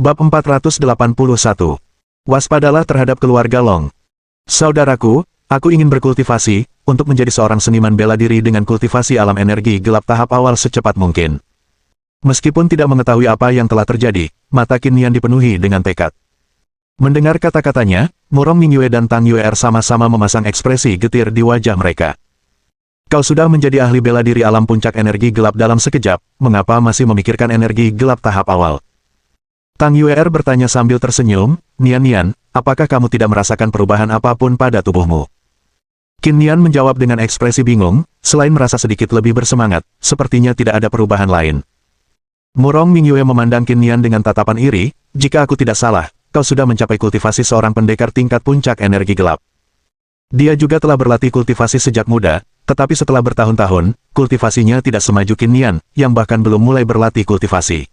Bab 481. Waspadalah terhadap keluarga Long. Saudaraku, aku ingin berkultivasi, untuk menjadi seorang seniman bela diri dengan kultivasi alam energi gelap tahap awal secepat mungkin. Meskipun tidak mengetahui apa yang telah terjadi, mata Qin Nian dipenuhi dengan tekad. Mendengar kata-katanya, Murong Mingyue dan Tang Yuer sama-sama memasang ekspresi getir di wajah mereka. Kau sudah menjadi ahli bela diri alam puncak energi gelap dalam sekejap, mengapa masih memikirkan energi gelap tahap awal? Tang Yuer bertanya sambil tersenyum, Nian, apakah kamu tidak merasakan perubahan apapun pada tubuhmu? Qin Nian menjawab dengan ekspresi bingung, selain merasa sedikit lebih bersemangat, sepertinya tidak ada perubahan lain. Murong Mingyue memandang Qin Nian dengan tatapan iri, jika aku tidak salah, kau sudah mencapai kultivasi seorang pendekar tingkat puncak energi gelap. Dia juga telah berlatih kultivasi sejak muda, tetapi setelah bertahun-tahun, kultivasinya tidak semaju Qin Nian, yang bahkan belum mulai berlatih kultivasi.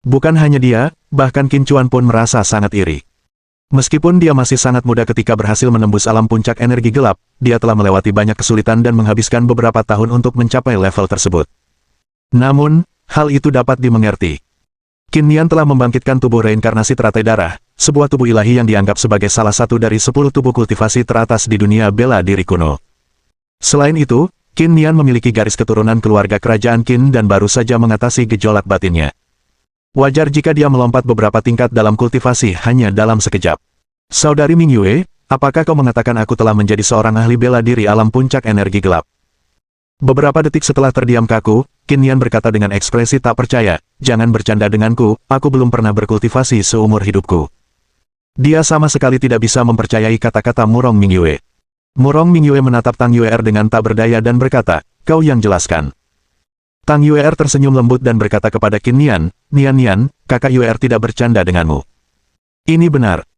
Bukan hanya dia, bahkan Qin Chuan pun merasa sangat iri. Meskipun dia masih sangat muda ketika berhasil menembus alam puncak energi gelap, dia telah melewati banyak kesulitan dan menghabiskan beberapa tahun untuk mencapai level tersebut. Namun, hal itu dapat dimengerti. Qin Nian telah membangkitkan tubuh reinkarnasi teratai darah, sebuah tubuh ilahi yang dianggap sebagai salah satu dari 10 tubuh kultivasi teratas di dunia bela diri kuno. Selain itu, Qin Nian memiliki garis keturunan keluarga kerajaan Qin dan baru saja mengatasi gejolak batinnya. Wajar jika dia melompat beberapa tingkat dalam kultivasi hanya dalam sekejap. Saudari Mingyue, apakah kau mengatakan aku telah menjadi seorang ahli bela diri alam puncak energi gelap? Beberapa detik setelah terdiam kaku, Qin Nian berkata dengan ekspresi tak percaya, jangan bercanda denganku, aku belum pernah berkultivasi seumur hidupku. Dia sama sekali tidak bisa mempercayai kata-kata Murong Mingyue. Murong Mingyue menatap Tang Yuer dengan tak berdaya dan berkata, kau yang jelaskan. Tang Yuer tersenyum lembut dan berkata kepada Qin Nian, Nian, kakak Yuer tidak bercanda denganmu. Ini benar.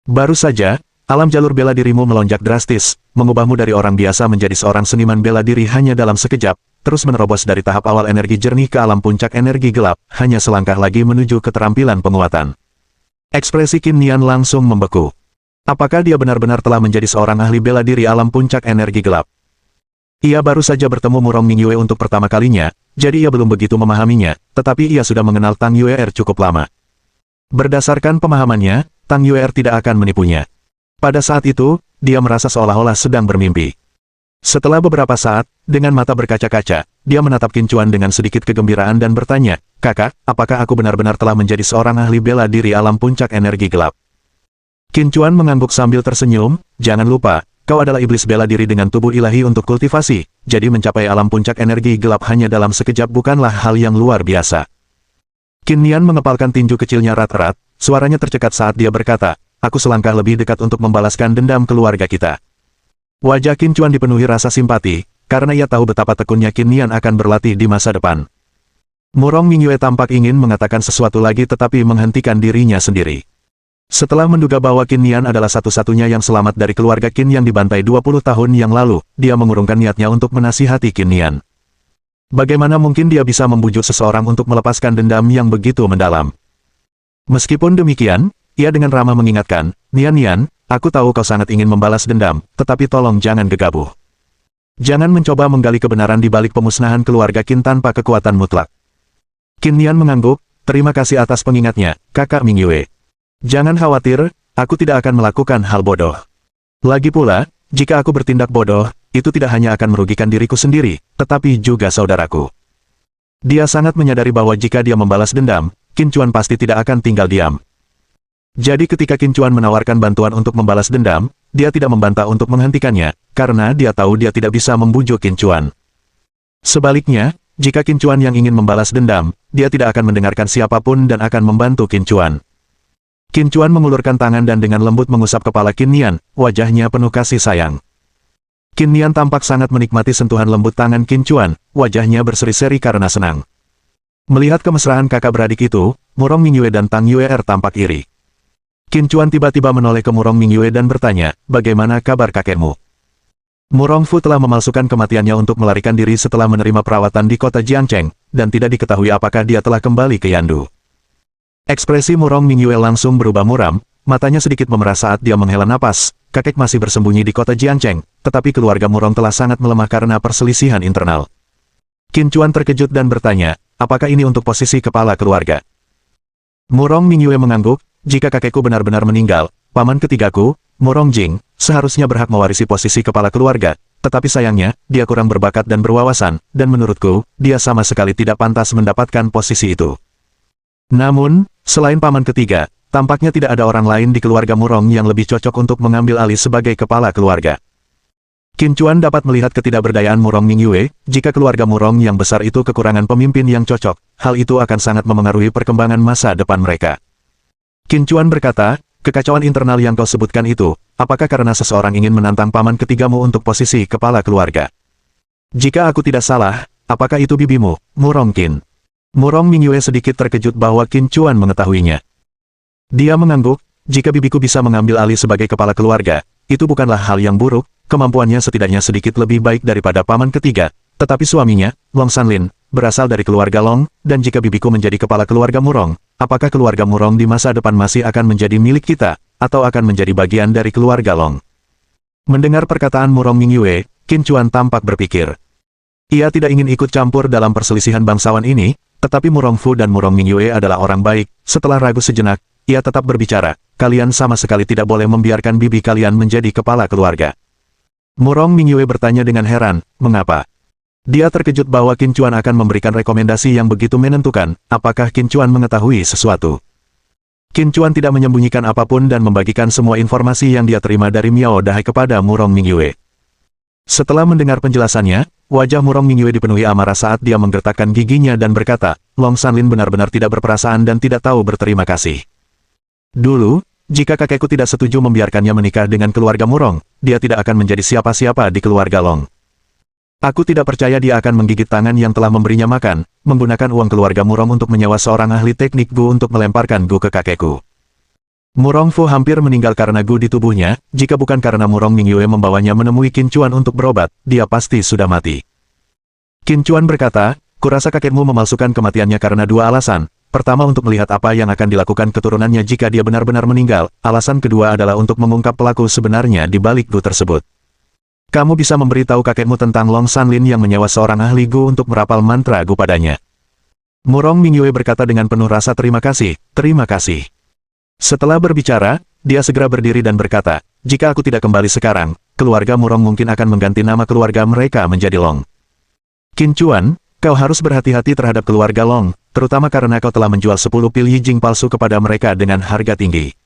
Baru saja, alam jalur bela dirimu melonjak drastis, mengubahmu dari orang biasa menjadi seorang seniman bela diri hanya dalam sekejap, terus menerobos dari tahap awal energi jernih ke alam puncak energi gelap, hanya selangkah lagi menuju keterampilan penguatan. Ekspresi Qin Nian langsung membeku. Apakah dia benar-benar telah menjadi seorang ahli bela diri alam puncak energi gelap? Ia baru saja bertemu Murong Mingyue untuk pertama kalinya, jadi ia belum begitu memahaminya, tetapi ia sudah mengenal Tang Yuer cukup lama. Berdasarkan pemahamannya, Tang Yuer tidak akan menipunya. Pada saat itu, dia merasa seolah-olah sedang bermimpi. Setelah beberapa saat, dengan mata berkaca-kaca, dia menatap Qin Chuan dengan sedikit kegembiraan dan bertanya, kakak, apakah aku benar-benar telah menjadi seorang ahli bela diri alam puncak energi gelap? Qin Chuan mengangguk sambil tersenyum, jangan lupa, kau adalah iblis bela diri dengan tubuh ilahi untuk kultivasi, jadi mencapai alam puncak energi gelap hanya dalam sekejap bukanlah hal yang luar biasa. Qin Nian mengepalkan tinju kecilnya erat-erat, suaranya tercekat saat dia berkata, aku selangkah lebih dekat untuk membalaskan dendam keluarga kita. Wajah Qin Chuan dipenuhi rasa simpati, karena ia tahu betapa tekunnya Qin Nian akan berlatih di masa depan. Murong Mingyue tampak ingin mengatakan sesuatu lagi tetapi menghentikan dirinya sendiri. Setelah menduga bahwa Qin Nian adalah satu-satunya yang selamat dari keluarga Qin yang dibantai 20 tahun yang lalu, dia mengurungkan niatnya untuk menasihati Qin Nian. Bagaimana mungkin dia bisa membujuk seseorang untuk melepaskan dendam yang begitu mendalam? Meskipun demikian, ia dengan ramah mengingatkan, Nian, aku tahu kau sangat ingin membalas dendam, tetapi tolong jangan gegabah. Jangan mencoba menggali kebenaran di balik pemusnahan keluarga Qin tanpa kekuatan mutlak. Qin Nian mengangguk, terima kasih atas pengingatnya, kakak Mingyue. Jangan khawatir, aku tidak akan melakukan hal bodoh. Lagi pula, jika aku bertindak bodoh, itu tidak hanya akan merugikan diriku sendiri, tetapi juga saudaraku. Dia sangat menyadari bahwa jika dia membalas dendam, Qin Chuan pasti tidak akan tinggal diam. Jadi ketika Qin Chuan menawarkan bantuan untuk membalas dendam, dia tidak membantah untuk menghentikannya, karena dia tahu dia tidak bisa membujuk Qin Chuan. Sebaliknya, jika Qin Chuan yang ingin membalas dendam, dia tidak akan mendengarkan siapapun dan akan membantu Qin Chuan. Qin Chuan mengulurkan tangan dan dengan lembut mengusap kepala Qin Nian, wajahnya penuh kasih sayang. Qin Nian tampak sangat menikmati sentuhan lembut tangan Qin Chuan, wajahnya berseri-seri karena senang. Melihat kemesraan kakak beradik itu, Murong Mingyue dan Tang Yuer tampak iri. Qin Chuan tiba-tiba menoleh ke Murong Mingyue dan bertanya, bagaimana kabar kakekmu? Murong Fu telah memalsukan kematiannya untuk melarikan diri setelah menerima perawatan di kota Jiangcheng, dan tidak diketahui apakah dia telah kembali ke Yandu. Ekspresi Murong Mingyue langsung berubah muram, matanya sedikit memerah saat dia menghela napas, kakek masih bersembunyi di kota Jiangcheng, tetapi keluarga Murong telah sangat melemah karena perselisihan internal. Qin Chuan terkejut dan bertanya, apakah ini untuk posisi kepala keluarga? Murong Mingyue mengangguk, jika kakekku benar-benar meninggal, paman ketigaku, Murong Jing, seharusnya berhak mewarisi posisi kepala keluarga, tetapi sayangnya, dia kurang berbakat dan berwawasan, dan menurutku, dia sama sekali tidak pantas mendapatkan posisi itu. Namun, selain paman ketiga, tampaknya tidak ada orang lain di keluarga Murong yang lebih cocok untuk mengambil alih sebagai kepala keluarga. Qin Chuan dapat melihat ketidakberdayaan Murong Mingyue, jika keluarga Murong yang besar itu kekurangan pemimpin yang cocok, hal itu akan sangat memengaruhi perkembangan masa depan mereka. Qin Chuan berkata, kekacauan internal yang kau sebutkan itu, apakah karena seseorang ingin menantang paman ketigamu untuk posisi kepala keluarga? Jika aku tidak salah, apakah itu bibimu, Murong Qin? Murong Mingyue sedikit terkejut bahwa Qin Chuan mengetahuinya. Dia mengangguk, jika bibiku bisa mengambil alih sebagai kepala keluarga, itu bukanlah hal yang buruk, kemampuannya setidaknya sedikit lebih baik daripada paman ketiga, tetapi suaminya, Long Sanlin, berasal dari keluarga Long, dan jika bibiku menjadi kepala keluarga Murong, apakah keluarga Murong di masa depan masih akan menjadi milik kita, atau akan menjadi bagian dari keluarga Long? Mendengar perkataan Murong Mingyue, Qin Chuan tampak berpikir. Ia tidak ingin ikut campur dalam perselisihan bangsawan ini, tetapi Murong Fu dan Murong Mingyue adalah orang baik. Setelah ragu sejenak, ia tetap berbicara, kalian sama sekali tidak boleh membiarkan bibi kalian menjadi kepala keluarga. Murong Mingyue bertanya dengan heran, mengapa? Dia terkejut bahwa Qin Chuan akan memberikan rekomendasi yang begitu menentukan, apakah Qin Chuan mengetahui sesuatu. Qin Chuan tidak menyembunyikan apapun dan membagikan semua informasi yang dia terima dari Miao Dahai kepada Murong Mingyue. Setelah mendengar penjelasannya, wajah Murong Mingyue dipenuhi amarah saat dia menggertakkan giginya dan berkata, Long Sanlin benar-benar tidak berperasaan dan tidak tahu berterima kasih. Dulu, jika kakekku tidak setuju membiarkannya menikah dengan keluarga Murong, dia tidak akan menjadi siapa-siapa di keluarga Long. Aku tidak percaya dia akan menggigit tangan yang telah memberinya makan, menggunakan uang keluarga Murong untuk menyewa seorang ahli teknik Gu untuk melemparkan Gu ke kakekku. Murong Fu hampir meninggal karena Gu di tubuhnya, jika bukan karena Murong Mingyue membawanya menemui Qin Chuan untuk berobat, dia pasti sudah mati. Qin Chuan berkata, kurasa kakekmu memalsukan kematiannya karena dua alasan. Pertama untuk melihat apa yang akan dilakukan keturunannya jika dia benar-benar meninggal, alasan kedua adalah untuk mengungkap pelaku sebenarnya di balik Gu tersebut. Kamu bisa memberitahu kakekmu tentang Long Sanlin yang menyewa seorang ahli Gu untuk merapal mantra Gu padanya. Murong Mingyue berkata dengan penuh rasa terima kasih, terima kasih. Setelah berbicara, dia segera berdiri dan berkata, jika aku tidak kembali sekarang, keluarga Murong mungkin akan mengganti nama keluarga mereka menjadi Long. Qin Chuan, kau harus berhati-hati terhadap keluarga Long, terutama karena kau telah menjual 10 pil Yijing palsu kepada mereka dengan harga tinggi.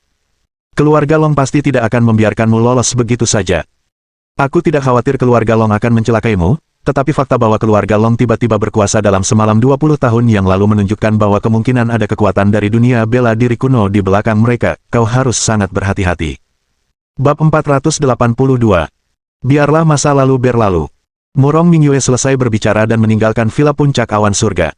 Keluarga Long pasti tidak akan membiarkanmu lolos begitu saja. Aku tidak khawatir keluarga Long akan mencelakaimu, tetapi fakta bahwa keluarga Long tiba-tiba berkuasa dalam semalam 20 tahun yang lalu menunjukkan bahwa kemungkinan ada kekuatan dari dunia bela diri kuno di belakang mereka, kau harus sangat berhati-hati. Bab 482. Biarlah masa lalu berlalu. Murong Mingyue selesai berbicara dan meninggalkan villa puncak awan surga.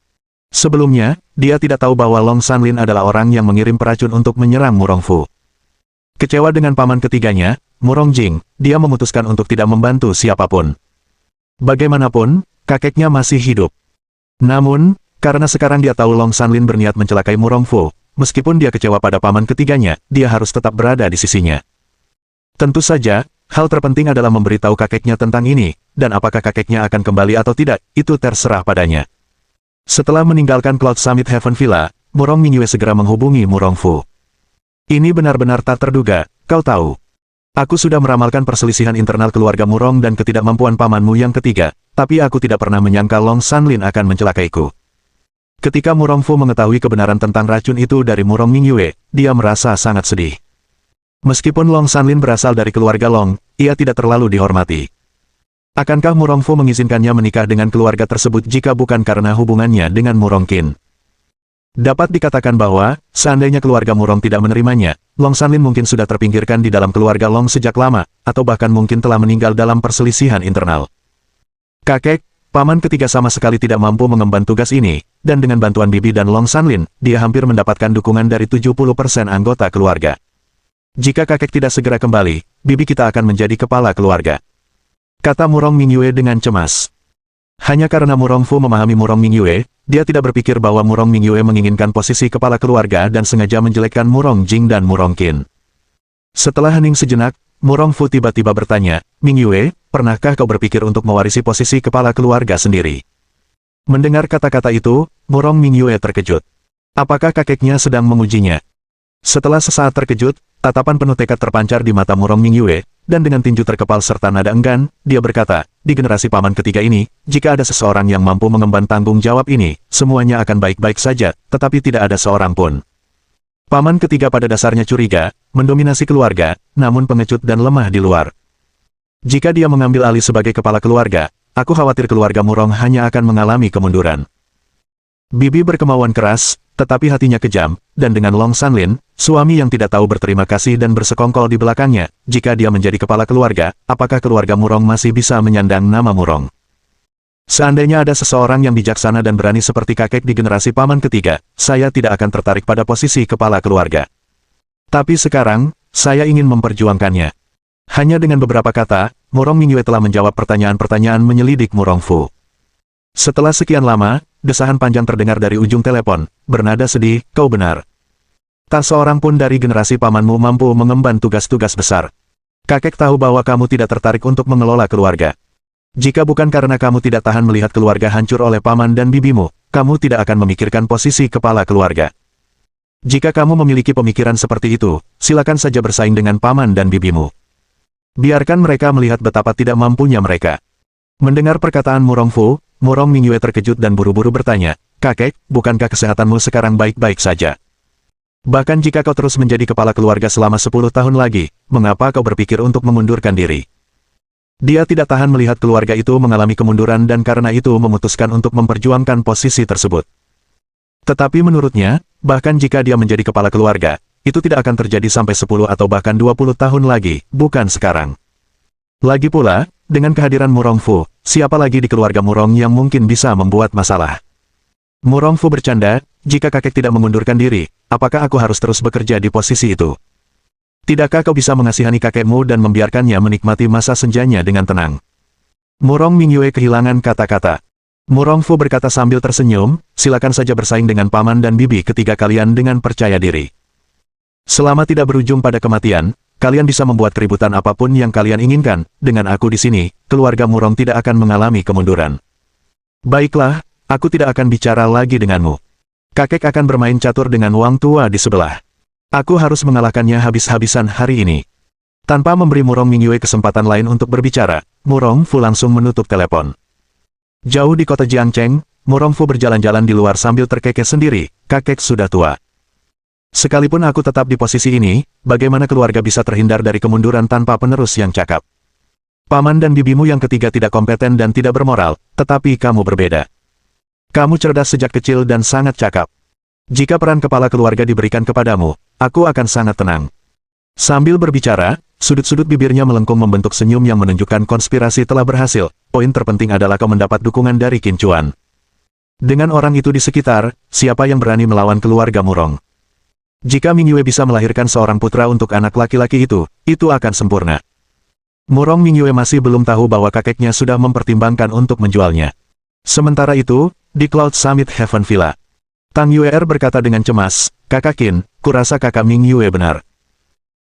Sebelumnya, dia tidak tahu bahwa Long Sanlin adalah orang yang mengirim peracun untuk menyerang Murong Fu. Kecewa dengan paman ketiganya, Murong Jing, dia memutuskan untuk tidak membantu siapapun. Bagaimanapun, kakeknya masih hidup. Namun, karena sekarang dia tahu Long Sanlin berniat mencelakai Murong Fu, meskipun dia kecewa pada paman ketiganya, dia harus tetap berada di sisinya. Tentu saja, hal terpenting adalah memberitahu kakeknya tentang ini, dan apakah kakeknya akan kembali atau tidak, itu terserah padanya. Setelah meninggalkan Cloud Summit Heaven Villa, Murong Mingyue segera menghubungi Murong Fu. Ini benar-benar tak terduga, kau tahu. Aku sudah meramalkan perselisihan internal keluarga Murong dan ketidakmampuan pamanmu yang ketiga, tapi aku tidak pernah menyangka Long Sanlin akan mencelakaiku. Ketika Murong Fu mengetahui kebenaran tentang racun itu dari Murong Mingyue, dia merasa sangat sedih. Meskipun Long Sanlin berasal dari keluarga Long, ia tidak terlalu dihormati. Akankah Murong Fu mengizinkannya menikah dengan keluarga tersebut jika bukan karena hubungannya dengan Murong Qin? Dapat dikatakan bahwa, seandainya keluarga Murong tidak menerimanya, Long Sanlin mungkin sudah terpinggirkan di dalam keluarga Long sejak lama, atau bahkan mungkin telah meninggal dalam perselisihan internal. Kakek, paman ketiga sama sekali tidak mampu mengemban tugas ini, dan dengan bantuan bibi dan Long Sanlin, dia hampir mendapatkan dukungan dari 70% anggota keluarga. Jika kakek tidak segera kembali, bibi kita akan menjadi kepala keluarga. Kata Murong Mingyue dengan cemas. Hanya karena Murong Fu memahami Murong Mingyue, dia tidak berpikir bahwa Murong Mingyue menginginkan posisi kepala keluarga dan sengaja menjelekkan Murong Jing dan Murong Qin. Setelah hening sejenak, Murong Fu tiba-tiba bertanya, Mingyue, pernahkah kau berpikir untuk mewarisi posisi kepala keluarga sendiri? Mendengar kata-kata itu, Murong Mingyue terkejut. Apakah kakeknya sedang mengujinya? Setelah sesaat terkejut, tatapan penuh tekad terpancar di mata Murong Mingyue, dan dengan tinju terkepal serta nada enggan, dia berkata, di generasi paman ketiga ini, jika ada seseorang yang mampu mengemban tanggung jawab ini, semuanya akan baik-baik saja, tetapi tidak ada seorang pun. Paman ketiga pada dasarnya curiga, mendominasi keluarga, namun pengecut dan lemah di luar. Jika dia mengambil alih sebagai kepala keluarga, aku khawatir keluarga Murong hanya akan mengalami kemunduran. Bibi berkemauan keras, tetapi hatinya kejam, dan dengan Long Sanlin, suami yang tidak tahu berterima kasih dan bersekongkol di belakangnya, jika dia menjadi kepala keluarga, apakah keluarga Murong masih bisa menyandang nama Murong? Seandainya ada seseorang yang bijaksana dan berani seperti kakek di generasi paman ketiga, saya tidak akan tertarik pada posisi kepala keluarga. Tapi sekarang, saya ingin memperjuangkannya. Hanya dengan beberapa kata, Murong Mingyue telah menjawab pertanyaan-pertanyaan menyelidik Murong Fu. Setelah sekian lama, desahan panjang terdengar dari ujung telepon, bernada sedih, kau benar. Tak seorang pun dari generasi pamanmu mampu mengemban tugas-tugas besar. Kakek tahu bahwa kamu tidak tertarik untuk mengelola keluarga. Jika bukan karena kamu tidak tahan melihat keluarga hancur oleh paman dan bibimu, kamu tidak akan memikirkan posisi kepala keluarga. Jika kamu memiliki pemikiran seperti itu, silakan saja bersaing dengan paman dan bibimu. Biarkan mereka melihat betapa tidak mampunya mereka. Mendengar perkataan Murong Fu, Murong Mingyue terkejut dan buru-buru bertanya, kakek, bukankah kesehatanmu sekarang baik-baik saja? Bahkan jika kau terus menjadi kepala keluarga selama 10 tahun lagi, mengapa kau berpikir untuk mengundurkan diri? Dia tidak tahan melihat keluarga itu mengalami kemunduran dan karena itu memutuskan untuk memperjuangkan posisi tersebut. Tetapi menurutnya, bahkan jika dia menjadi kepala keluarga, itu tidak akan terjadi sampai 10 atau bahkan 20 tahun lagi, bukan sekarang. Lagi pula, dengan kehadiran Murong Fu, siapa lagi di keluarga Murong yang mungkin bisa membuat masalah? Murong Fu bercanda, jika kakek tidak mengundurkan diri, apakah aku harus terus bekerja di posisi itu? Tidakkah kau bisa mengasihani kakekmu dan membiarkannya menikmati masa senjanya dengan tenang? Murong Mingyue kehilangan kata-kata. Murong Fu berkata sambil tersenyum, silakan saja bersaing dengan paman dan bibi ketiga kalian dengan percaya diri. Selama tidak berujung pada kematian, kalian bisa membuat keributan apapun yang kalian inginkan, dengan aku di sini, keluarga Murong tidak akan mengalami kemunduran. Baiklah, aku tidak akan bicara lagi denganmu. Kakek akan bermain catur dengan Wang tua di sebelah. Aku harus mengalahkannya habis-habisan hari ini. Tanpa memberi Murong Mingyue kesempatan lain untuk berbicara, Murong Fu langsung menutup telepon. Jauh di kota Jiangcheng, Murong Fu berjalan-jalan di luar sambil terkekeh sendiri, kakek sudah tua. Sekalipun aku tetap di posisi ini, bagaimana keluarga bisa terhindar dari kemunduran tanpa penerus yang cakap? Paman dan bibimu yang ketiga tidak kompeten dan tidak bermoral, tetapi kamu berbeda. Kamu cerdas sejak kecil dan sangat cakap. Jika peran kepala keluarga diberikan kepadamu, aku akan sangat tenang. Sambil berbicara, sudut-sudut bibirnya melengkung membentuk senyum yang menunjukkan konspirasi telah berhasil. Poin terpenting adalah kau mendapat dukungan dari Qin Chuan. Dengan orang itu di sekitar, siapa yang berani melawan keluarga Murong? Jika Mingyue bisa melahirkan seorang putra untuk anak laki-laki itu akan sempurna. Murong Mingyue masih belum tahu bahwa kakeknya sudah mempertimbangkan untuk menjualnya. Sementara itu, di Cloud Summit Heaven Villa, Tang Yue'er berkata dengan cemas, kakak Qin, kurasa kakak Mingyue benar.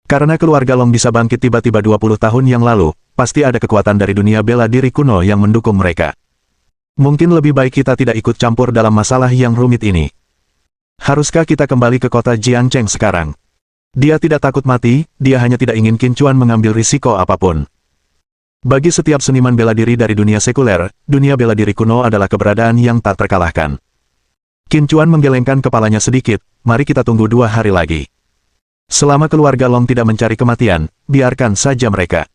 Karena keluarga Long bisa bangkit tiba-tiba 20 tahun yang lalu, pasti ada kekuatan dari dunia bela diri kuno yang mendukung mereka. Mungkin lebih baik kita tidak ikut campur dalam masalah yang rumit ini. Haruskah kita kembali ke kota Jiangcheng sekarang? Dia tidak takut mati, dia hanya tidak ingin Qin Chuan mengambil risiko apapun. Bagi setiap seniman bela diri dari dunia sekuler, dunia bela diri kuno adalah keberadaan yang tak terkalahkan. Qin Chuan menggelengkan kepalanya sedikit, mari kita tunggu 2 hari lagi. Selama keluarga Long tidak mencari kematian, biarkan saja mereka.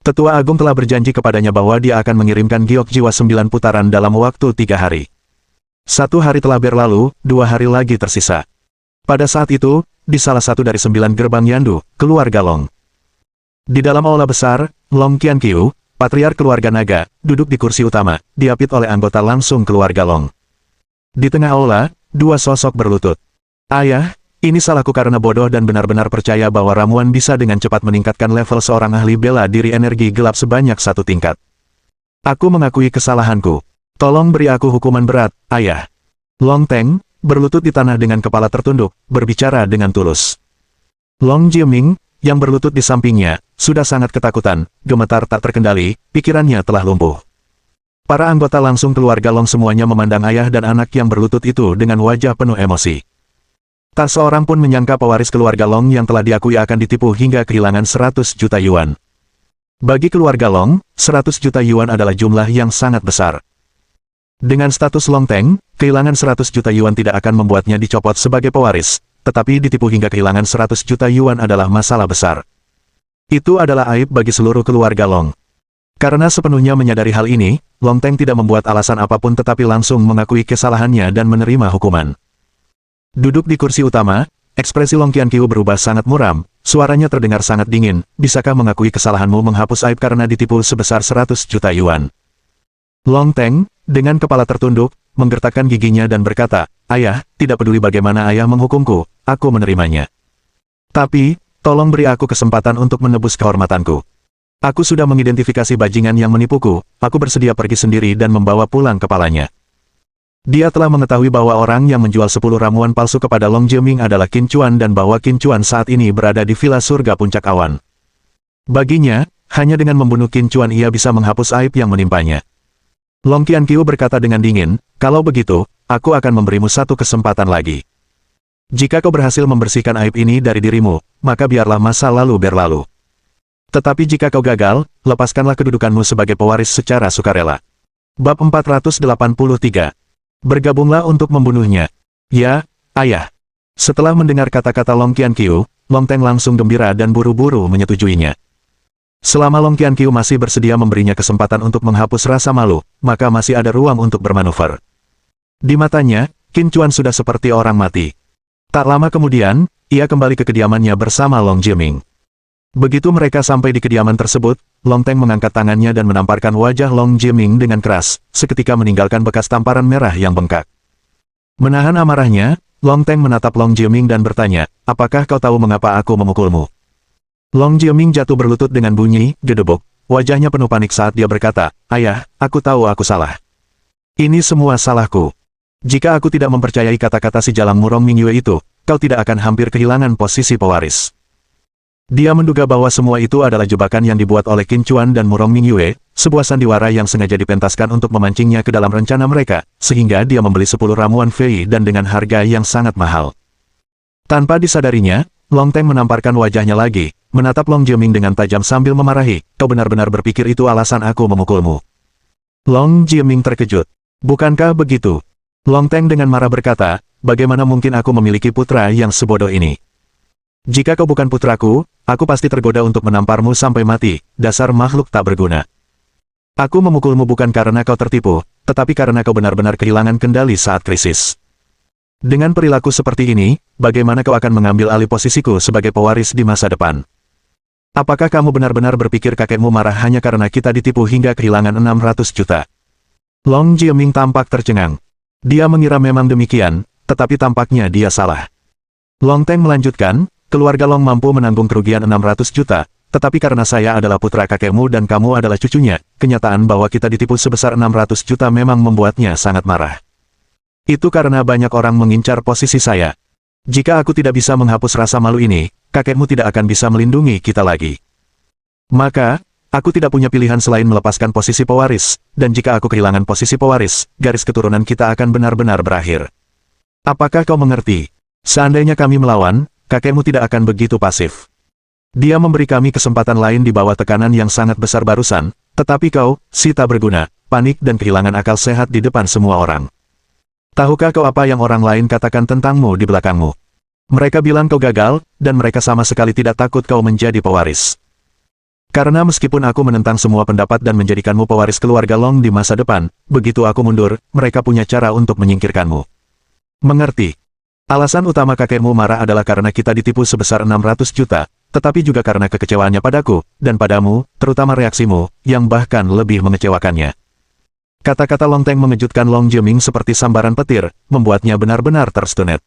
Tetua Agung telah berjanji kepadanya bahwa dia akan mengirimkan giok jiwa 9 putaran dalam waktu 3 hari. 1 hari telah berlalu, 2 hari lagi tersisa. Pada saat itu, di salah satu dari 9 gerbang Yandu, keluarga Long. Di dalam aula besar, Long Qianqiu, patriark keluarga naga, duduk di kursi utama, diapit oleh anggota langsung keluarga Long. Di tengah aula, 2 sosok berlutut. Ayah, ini salahku karena bodoh dan benar-benar percaya bahwa ramuan bisa dengan cepat meningkatkan level seorang ahli bela diri energi gelap sebanyak 1 tingkat. Aku mengakui kesalahanku. Tolong beri aku hukuman berat, ayah. Long Teng, berlutut di tanah dengan kepala tertunduk, berbicara dengan tulus. Long Jieming, yang berlutut di sampingnya, sudah sangat ketakutan, gemetar tak terkendali, pikirannya telah lumpuh. Para anggota langsung keluarga Long semuanya memandang ayah dan anak yang berlutut itu dengan wajah penuh emosi. Tak seorang pun menyangka pewaris keluarga Long yang telah diakui akan ditipu hingga kehilangan 100 juta yuan. Bagi keluarga Long, 100 juta yuan adalah jumlah yang sangat besar. Dengan status Long Teng, kehilangan 100 juta yuan tidak akan membuatnya dicopot sebagai pewaris, tetapi ditipu hingga kehilangan 100 juta yuan adalah masalah besar. Itu adalah aib bagi seluruh keluarga Long. Karena sepenuhnya menyadari hal ini, Long Teng tidak membuat alasan apapun tetapi langsung mengakui kesalahannya dan menerima hukuman. Duduk di kursi utama, ekspresi Long Qianqiu berubah sangat muram, suaranya terdengar sangat dingin. Bisakah mengakui kesalahanmu menghapus aib karena ditipu sebesar 100 juta yuan? Long Teng, dengan kepala tertunduk, menggertakkan giginya dan berkata, "Ayah, tidak peduli bagaimana ayah menghukumku, aku menerimanya. Tapi, tolong beri aku kesempatan untuk menebus kehormatanku. Aku sudah mengidentifikasi bajingan yang menipuku, aku bersedia pergi sendiri dan membawa pulang kepalanya." Dia telah mengetahui bahwa orang yang menjual 10 ramuan palsu kepada Long Jieming adalah Qin Chuan dan bahwa Qin Chuan saat ini berada di Villa Surga Puncak Awan. Baginya, hanya dengan membunuh Qin Chuan ia bisa menghapus aib yang menimpanya. Long Qianqiu berkata dengan dingin, "Kalau begitu, aku akan memberimu satu kesempatan lagi. Jika kau berhasil membersihkan aib ini dari dirimu, maka biarlah masa lalu berlalu. Tetapi jika kau gagal, lepaskanlah kedudukanmu sebagai pewaris secara sukarela." Bab 483. Bergabunglah untuk membunuhnya. Ya, ayah. Setelah mendengar kata-kata Long Qianqiu, Long Teng langsung gembira dan buru-buru menyetujuinya. Selama Long Qianqiu masih bersedia memberinya kesempatan untuk menghapus rasa malu, maka masih ada ruang untuk bermanuver. Di matanya, Qin Chuan sudah seperti orang mati. Tak lama kemudian, ia kembali ke kediamannya bersama Long Jieming. Begitu mereka sampai di kediaman tersebut, Long Teng mengangkat tangannya dan menamparkan wajah Long Jieming dengan keras, seketika meninggalkan bekas tamparan merah yang bengkak. Menahan amarahnya, Long Teng menatap Long Jieming dan bertanya, "Apakah kau tahu mengapa aku memukulmu?" Long Jieming jatuh berlutut dengan bunyi gedebuk, wajahnya penuh panik saat dia berkata, "Ayah, aku tahu aku salah. Ini semua salahku. Jika aku tidak mempercayai kata-kata si Jalang Murong Mingyue itu, kau tidak akan hampir kehilangan posisi pewaris." Dia menduga bahwa semua itu adalah jebakan yang dibuat oleh Qin Chuan dan Murong Mingyue, sebuah sandiwara yang sengaja dipentaskan untuk memancingnya ke dalam rencana mereka, sehingga dia membeli 10 ramuan fei dan dengan harga yang sangat mahal. Tanpa disadarinya, Long Teng menamparkan wajahnya lagi, menatap Long Jieming dengan tajam sambil memarahi, "Kau benar-benar berpikir itu alasan aku memukulmu?" Long Jieming terkejut. "Bukankah begitu?" Long Teng dengan marah berkata, "Bagaimana mungkin aku memiliki putra yang sebodoh ini? Jika kau bukan putraku, aku pasti tergoda untuk menamparmu sampai mati, dasar makhluk tak berguna. Aku memukulmu bukan karena kau tertipu, tetapi karena kau benar-benar kehilangan kendali saat krisis. Dengan perilaku seperti ini, bagaimana kau akan mengambil alih posisiku sebagai pewaris di masa depan? Apakah kamu benar-benar berpikir kakekmu marah hanya karena kita ditipu hingga kehilangan 600 juta? Long Jieming tampak tercengang. Dia mengira memang demikian, tetapi tampaknya dia salah. Long Teng melanjutkan, "Keluarga Long mampu menanggung kerugian 600 juta, tetapi karena saya adalah putra kakekmu dan kamu adalah cucunya, kenyataan bahwa kita ditipu sebesar 600 juta memang membuatnya sangat marah. Itu karena banyak orang mengincar posisi saya. Jika aku tidak bisa menghapus rasa malu ini, kakekmu tidak akan bisa melindungi kita lagi. Maka, aku tidak punya pilihan selain melepaskan posisi pewaris, dan jika aku kehilangan posisi pewaris, garis keturunan kita akan benar-benar berakhir. Apakah kau mengerti? Seandainya kami melawan, kakekmu tidak akan begitu pasif. Dia memberi kami kesempatan lain di bawah tekanan yang sangat besar barusan, tetapi kau, si tak berguna, panik dan kehilangan akal sehat di depan semua orang. Tahukah kau apa yang orang lain katakan tentangmu di belakangmu? Mereka bilang kau gagal, dan mereka sama sekali tidak takut kau menjadi pewaris. Karena meskipun aku menentang semua pendapat dan menjadikanmu pewaris keluarga Long di masa depan, begitu aku mundur, mereka punya cara untuk menyingkirkanmu. Mengerti? Alasan utama kakekmu marah adalah karena kita ditipu sebesar 600 juta, tetapi juga karena kekecewaannya padaku, dan padamu, terutama reaksimu, yang bahkan lebih mengecewakannya." Kata-kata Long Teng mengejutkan Long Jieming seperti sambaran petir, membuatnya benar-benar terstunet.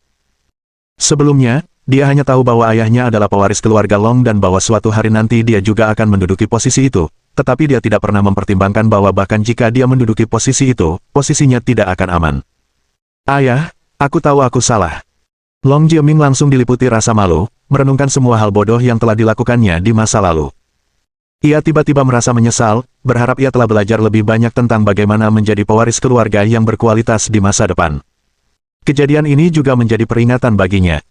Sebelumnya, dia hanya tahu bahwa ayahnya adalah pewaris keluarga Long dan bahwa suatu hari nanti dia juga akan menduduki posisi itu, tetapi dia tidak pernah mempertimbangkan bahwa bahkan jika dia menduduki posisi itu, posisinya tidak akan aman. "Ayah, aku tahu aku salah." Long Jieming langsung diliputi rasa malu, merenungkan semua hal bodoh yang telah dilakukannya di masa lalu. Ia tiba-tiba merasa menyesal, berharap ia telah belajar lebih banyak tentang bagaimana menjadi pewaris keluarga yang berkualitas di masa depan. Kejadian ini juga menjadi peringatan baginya.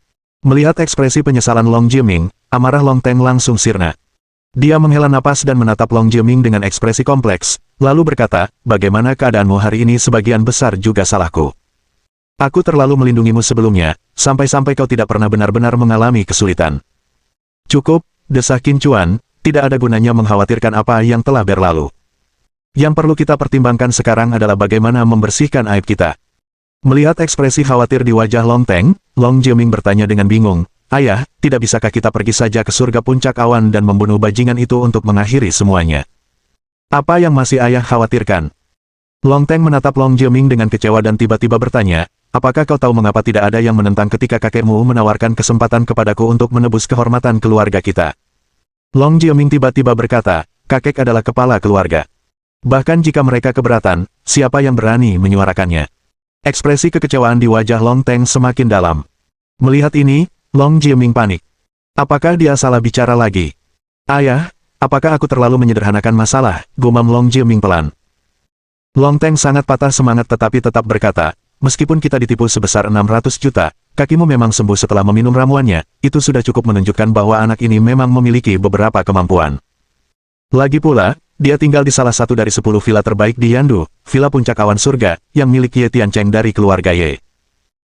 Melihat ekspresi penyesalan Long Jiaming, amarah Long Teng langsung sirna. Dia menghela napas dan menatap Long Jiaming dengan ekspresi kompleks, lalu berkata, bagaimana keadaanmu hari ini sebagian besar juga salahku. Aku terlalu melindungimu sebelumnya, sampai-sampai kau tidak pernah benar-benar mengalami kesulitan. Cukup, desah Qin Chuan, tidak ada gunanya mengkhawatirkan apa yang telah berlalu. Yang perlu kita pertimbangkan sekarang adalah bagaimana membersihkan aib kita. Melihat ekspresi khawatir di wajah Long Teng, Long Jiaming bertanya dengan bingung, Ayah, tidak bisakah kita pergi saja ke surga puncak awan dan membunuh bajingan itu untuk mengakhiri semuanya? Apa yang masih ayah khawatirkan? Long Teng menatap Long Jiaming dengan kecewa dan tiba-tiba bertanya, apakah kau tahu mengapa tidak ada yang menentang ketika kakekmu menawarkan kesempatan kepadaku untuk menebus kehormatan keluarga kita? Long Jiaming tiba-tiba berkata, kakek adalah kepala keluarga. Bahkan jika mereka keberatan, siapa yang berani menyuarakannya? Ekspresi kekecewaan di wajah Long Teng semakin dalam. Melihat ini, Long Jiaming panik. Apakah dia salah bicara lagi? Ayah, apakah aku terlalu menyederhanakan masalah? Gumam Long Jiaming pelan. Long Teng sangat patah semangat tetapi tetap berkata, meskipun kita ditipu sebesar 600 juta, kakimu memang sembuh setelah meminum ramuannya, itu sudah cukup menunjukkan bahwa anak ini memang memiliki beberapa kemampuan. Lagi pula, dia tinggal di salah satu dari 10 villa terbaik di Yandu, Villa Puncak Awan Surga, yang milik Ye Tiancheng dari keluarga Ye.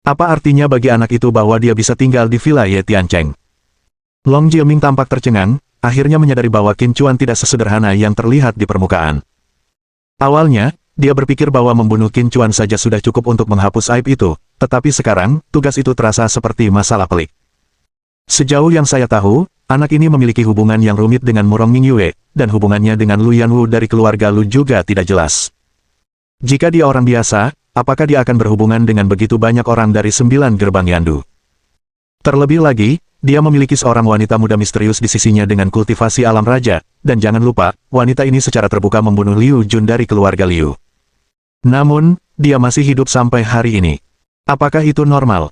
Apa artinya bagi anak itu bahwa dia bisa tinggal di Villa Ye Tiancheng? Long Jiaming tampak tercengang, akhirnya menyadari bahwa Qin Chuan tidak sesederhana yang terlihat di permukaan. Awalnya, dia berpikir bahwa membunuh Qin Chuan saja sudah cukup untuk menghapus aib itu, tetapi sekarang, tugas itu terasa seperti masalah pelik. Sejauh yang saya tahu, anak ini memiliki hubungan yang rumit dengan Murong Mingyue, dan hubungannya dengan Lu Yanwu dari keluarga Lu juga tidak jelas. Jika dia orang biasa, apakah dia akan berhubungan dengan begitu banyak orang dari 9 gerbang Yandu? Terlebih lagi, dia memiliki seorang wanita muda misterius di sisinya dengan kultivasi alam raja, dan jangan lupa, wanita ini secara terbuka membunuh Liu Jun dari keluarga Liu. Namun, dia masih hidup sampai hari ini. Apakah itu normal?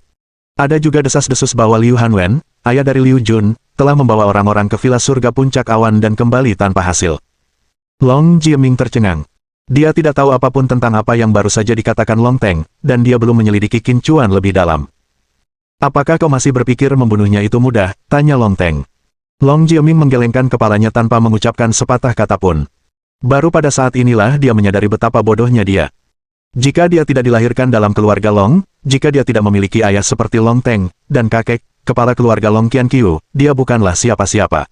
Ada juga desas-desus bahwa Liu Hanwen, ayah dari Liu Jun, telah membawa orang-orang ke Villa Surga Puncak Awan dan kembali tanpa hasil. Long Jiaming tercengang. Dia tidak tahu apapun tentang apa yang baru saja dikatakan Long Teng, dan dia belum menyelidiki Qin Chuan lebih dalam. Apakah kau masih berpikir membunuhnya itu mudah? Tanya Long Teng. Long Jiaming menggelengkan kepalanya tanpa mengucapkan sepatah kata pun. Baru pada saat inilah dia menyadari betapa bodohnya dia. Jika dia tidak dilahirkan dalam keluarga Long, jika dia tidak memiliki ayah seperti Long Teng, dan kakek, kepala keluarga Long Qianqiu, dia bukanlah siapa-siapa.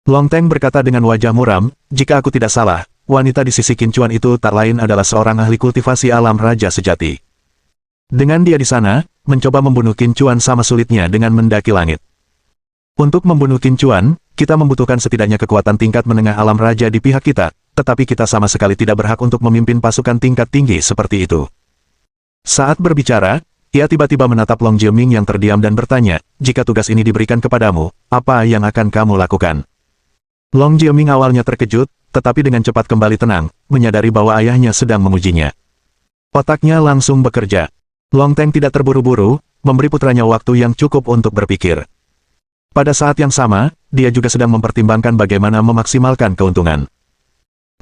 Long Teng berkata dengan wajah muram, jika aku tidak salah, wanita di sisi Qin Chuan itu tak lain adalah seorang ahli kultivasi alam raja sejati. Dengan dia di sana, mencoba membunuh Qin Chuan sama sulitnya dengan mendaki langit. Untuk membunuh Qin Chuan, kita membutuhkan setidaknya kekuatan tingkat menengah alam raja di pihak kita, tetapi kita sama sekali tidak berhak untuk memimpin pasukan tingkat tinggi seperti itu. Saat berbicara, ia tiba-tiba menatap Long Jiaming yang terdiam dan bertanya, jika tugas ini diberikan kepadamu, apa yang akan kamu lakukan? Long Jiaming awalnya terkejut, tetapi dengan cepat kembali tenang, menyadari bahwa ayahnya sedang mengujinya. Otaknya langsung bekerja. Long Teng tidak terburu-buru, memberi putranya waktu yang cukup untuk berpikir. Pada saat yang sama, dia juga sedang mempertimbangkan bagaimana memaksimalkan keuntungan.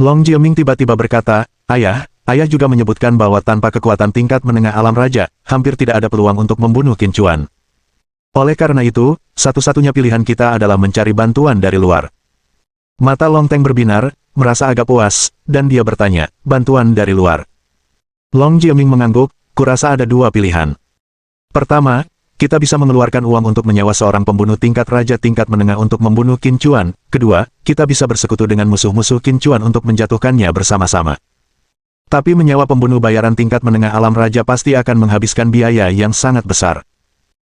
Long Jiaming tiba-tiba berkata, ayah juga menyebutkan bahwa tanpa kekuatan tingkat menengah alam raja, hampir tidak ada peluang untuk membunuh Qin Chuan. Oleh karena itu, satu-satunya pilihan kita adalah mencari bantuan dari luar. Mata Long Teng berbinar, merasa agak puas, dan dia bertanya, bantuan dari luar. Long Jiaming mengangguk, kurasa ada dua pilihan. Pertama, kita bisa mengeluarkan uang untuk menyewa seorang pembunuh tingkat raja tingkat menengah untuk membunuh Qin Chuan. Kedua, kita bisa bersekutu dengan musuh-musuh Qin Chuan untuk menjatuhkannya bersama-sama. Tapi menyewa pembunuh bayaran tingkat menengah alam raja pasti akan menghabiskan biaya yang sangat besar.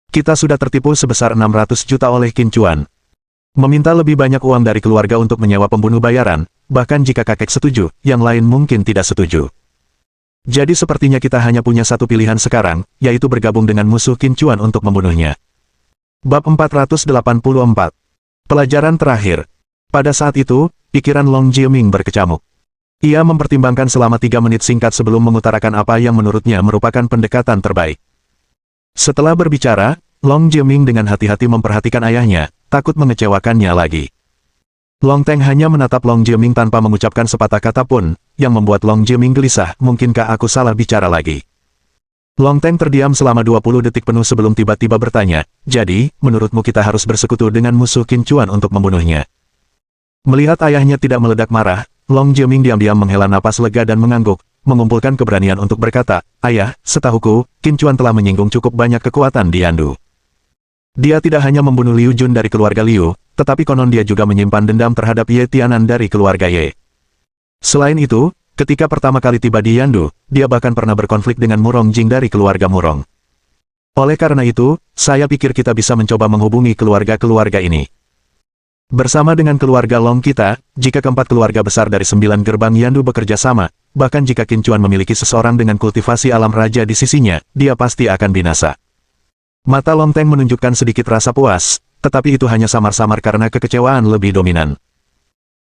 Kita sudah tertipu sebesar 600 juta oleh Qin Chuan. Meminta lebih banyak uang dari keluarga untuk menyewa pembunuh bayaran, bahkan jika kakek setuju, yang lain mungkin tidak setuju. Jadi sepertinya kita hanya punya satu pilihan sekarang, yaitu bergabung dengan musuh Qin Chuan untuk membunuhnya. Bab 484. Pelajaran terakhir. Pada saat itu, pikiran Long Jiaming berkecamuk. Ia mempertimbangkan selama 3 menit singkat sebelum mengutarakan apa yang menurutnya merupakan pendekatan terbaik. Setelah berbicara, Long Jiaming dengan hati-hati memperhatikan ayahnya, takut mengecewakannya lagi. Long Teng hanya menatap Long Jiaming tanpa mengucapkan sepatah kata pun, yang membuat Long Jiaming gelisah, mungkinkah aku salah bicara lagi? Long Teng terdiam selama 20 detik penuh sebelum tiba-tiba bertanya, jadi, menurutmu kita harus bersekutu dengan musuh Qin Chuan untuk membunuhnya? Melihat ayahnya tidak meledak marah, Long Jiaming diam-diam menghela napas lega dan mengangguk, mengumpulkan keberanian untuk berkata, ayah, setahuku, Qin Chuan telah menyinggung cukup banyak kekuatan di Yandu. Dia tidak hanya membunuh Liu Jun dari keluarga Liu, tetapi konon dia juga menyimpan dendam terhadap Ye Tianan dari keluarga Ye. Selain itu, ketika pertama kali tiba di Yandu, dia bahkan pernah berkonflik dengan Murong Jing dari keluarga Murong. Oleh karena itu, saya pikir kita bisa mencoba menghubungi keluarga-keluarga ini. Bersama dengan keluarga Long kita, jika keempat keluarga besar dari 9 gerbang Yandu bekerja sama, bahkan jika Qin Chuan memiliki seseorang dengan kultivasi alam raja di sisinya, dia pasti akan binasa. Mata Long Teng menunjukkan sedikit rasa puas, tetapi itu hanya samar-samar karena kekecewaan lebih dominan.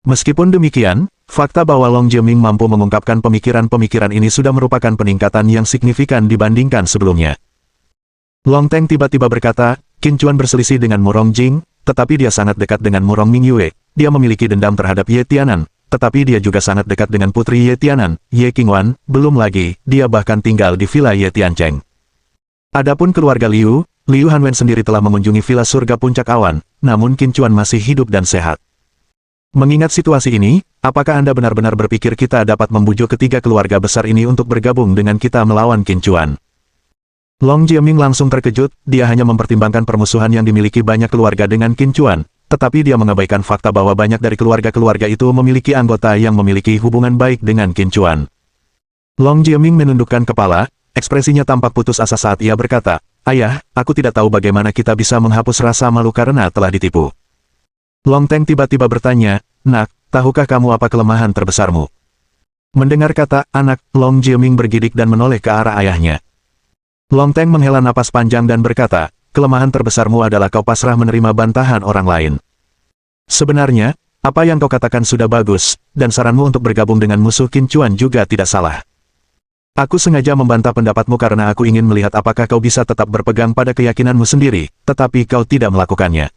Meskipun demikian, fakta bahwa Long Jiaming mampu mengungkapkan pemikiran-pemikiran ini sudah merupakan peningkatan yang signifikan dibandingkan sebelumnya. Long Teng tiba-tiba berkata, Qin Chuan berselisih dengan Murong Jing, tetapi dia sangat dekat dengan Murong Mingyue. Dia memiliki dendam terhadap Ye Tianan, tetapi dia juga sangat dekat dengan putri Ye Tianan, Ye Qingwan, belum lagi, dia bahkan tinggal di Villa Ye Tiancheng. Adapun keluarga Liu, Liu Hanwen sendiri telah mengunjungi Villa Surga Puncak Awan, namun Qin Chuan masih hidup dan sehat. Mengingat situasi ini, apakah Anda benar-benar berpikir kita dapat membujuk ketiga keluarga besar ini untuk bergabung dengan kita melawan Qin Chuan? Long Jiaming langsung terkejut, dia hanya mempertimbangkan permusuhan yang dimiliki banyak keluarga dengan Qin Chuan, tetapi dia mengabaikan fakta bahwa banyak dari keluarga-keluarga itu memiliki anggota yang memiliki hubungan baik dengan Qin Chuan. Long Jiaming menundukkan kepala, ekspresinya tampak putus asa saat ia berkata, ayah, aku tidak tahu bagaimana kita bisa menghapus rasa malu karena telah ditipu. Long Teng tiba-tiba bertanya, nak, tahukah kamu apa kelemahan terbesarmu? Mendengar kata anak, Long Jiaming bergidik dan menoleh ke arah ayahnya. Long Teng menghela napas panjang dan berkata, kelemahan terbesarmu adalah kau pasrah menerima bantahan orang lain. Sebenarnya, apa yang kau katakan sudah bagus, dan saranmu untuk bergabung dengan musuh Qin Chuan juga tidak salah. Aku sengaja membantah pendapatmu karena aku ingin melihat apakah kau bisa tetap berpegang pada keyakinanmu sendiri, tetapi kau tidak melakukannya.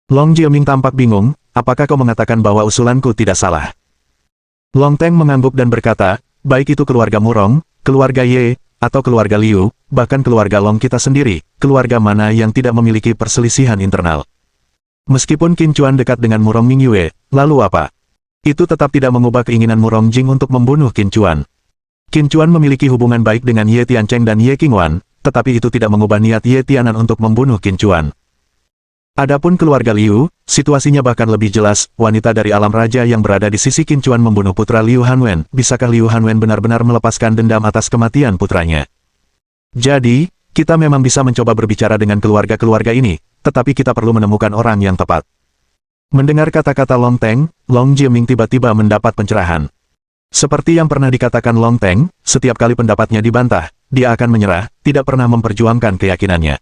Long Jiaming tampak bingung, apakah kau mengatakan bahwa usulanku tidak salah? Long Teng mengangguk dan berkata, baik itu keluarga Murong, keluarga Ye, atau keluarga Liu, bahkan keluarga Long kita sendiri, keluarga mana yang tidak memiliki perselisihan internal. Meskipun Qin Chuan dekat dengan Murong Mingyue, lalu apa? Itu tetap tidak mengubah keinginan Murong Jing untuk membunuh Qin Chuan. Qin Chuan memiliki hubungan baik dengan Ye Tiancheng dan Ye Qingwan, tetapi itu tidak mengubah niat Ye Tianan untuk membunuh Qin Chuan. Adapun keluarga Liu, situasinya bahkan lebih jelas, wanita dari alam raja yang berada di sisi Qin Chuan membunuh putra Liu Hanwen. Bisakah Liu Hanwen benar-benar melepaskan dendam atas kematian putranya? Jadi, kita memang bisa mencoba berbicara dengan keluarga-keluarga ini, tetapi kita perlu menemukan orang yang tepat. Mendengar kata-kata Long Teng, Long Jiaming tiba-tiba mendapat pencerahan. Seperti yang pernah dikatakan Long Teng, setiap kali pendapatnya dibantah, dia akan menyerah, tidak pernah memperjuangkan keyakinannya.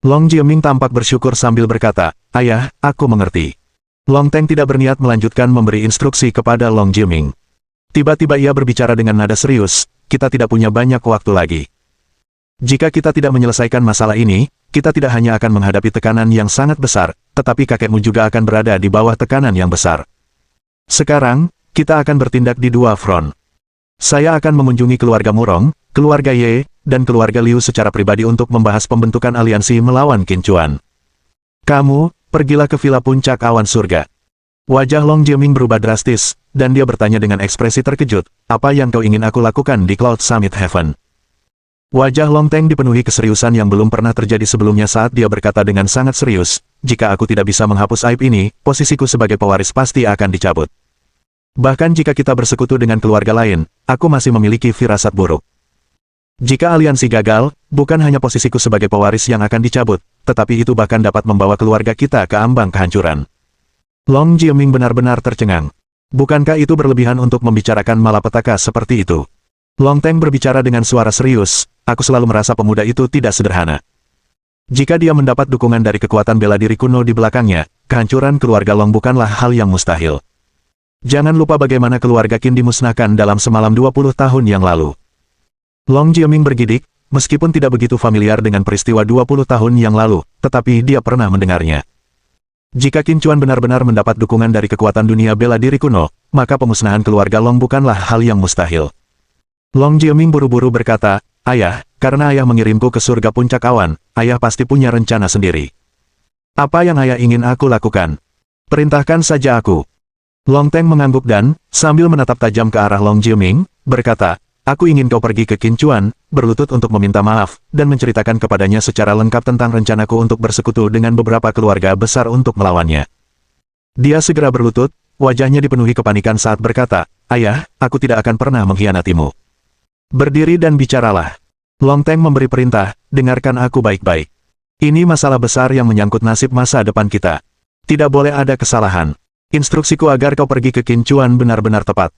Long Jiaming tampak bersyukur sambil berkata, ayah, aku mengerti. Long Teng tidak berniat melanjutkan memberi instruksi kepada Long Jiaming. Tiba-tiba ia berbicara dengan nada serius, kita tidak punya banyak waktu lagi. Jika kita tidak menyelesaikan masalah ini, kita tidak hanya akan menghadapi tekanan yang sangat besar, tetapi kakekmu juga akan berada di bawah tekanan yang besar. Sekarang, kita akan bertindak di dua front. Saya akan mengunjungi keluarga Murong, keluarga Ye, dan keluarga Liu secara pribadi untuk membahas pembentukan aliansi melawan Qin Chuan. Kamu, pergilah ke Villa Puncak Awan Surga. Wajah Long Jiaming berubah drastis, dan dia bertanya dengan ekspresi terkejut, apa yang kau ingin aku lakukan di Cloud Summit Heaven? Wajah Long Teng dipenuhi keseriusan yang belum pernah terjadi sebelumnya saat dia berkata dengan sangat serius, jika aku tidak bisa menghapus aib ini, posisiku sebagai pewaris pasti akan dicabut. Bahkan jika kita bersekutu dengan keluarga lain, aku masih memiliki firasat buruk. Jika aliansi gagal, bukan hanya posisiku sebagai pewaris yang akan dicabut, tetapi itu bahkan dapat membawa keluarga kita ke ambang kehancuran. Long Jiaming benar-benar tercengang. Bukankah itu berlebihan untuk membicarakan malapetaka seperti itu? Long Teng berbicara dengan suara serius, aku selalu merasa pemuda itu tidak sederhana. Jika dia mendapat dukungan dari kekuatan bela diri kuno di belakangnya, kehancuran keluarga Long bukanlah hal yang mustahil. Jangan lupa bagaimana keluarga Qin dimusnahkan dalam semalam 20 tahun yang lalu. Long Jiaming bergidik, meskipun tidak begitu familiar dengan peristiwa 20 tahun yang lalu, tetapi dia pernah mendengarnya. Jika Qin Chuan benar-benar mendapat dukungan dari kekuatan dunia bela diri kuno, maka pemusnahan keluarga Long bukanlah hal yang mustahil. Long Jiaming buru-buru berkata, Ayah, karena ayah mengirimku ke surga puncak awan, ayah pasti punya rencana sendiri. Apa yang ayah ingin aku lakukan? Perintahkan saja aku. Long Teng mengangguk dan, sambil menatap tajam ke arah Long Jiaming, berkata, aku ingin kau pergi ke Qin Chuan, berlutut untuk meminta maaf, dan menceritakan kepadanya secara lengkap tentang rencanaku untuk bersekutu dengan beberapa keluarga besar untuk melawannya. Dia segera berlutut, wajahnya dipenuhi kepanikan saat berkata, ayah, aku tidak akan pernah mengkhianatimu. Berdiri dan bicaralah. Long Teng memberi perintah, dengarkan aku baik-baik. Ini masalah besar yang menyangkut nasib masa depan kita. Tidak boleh ada kesalahan. Instruksiku agar kau pergi ke Qin Chuan benar-benar tepat.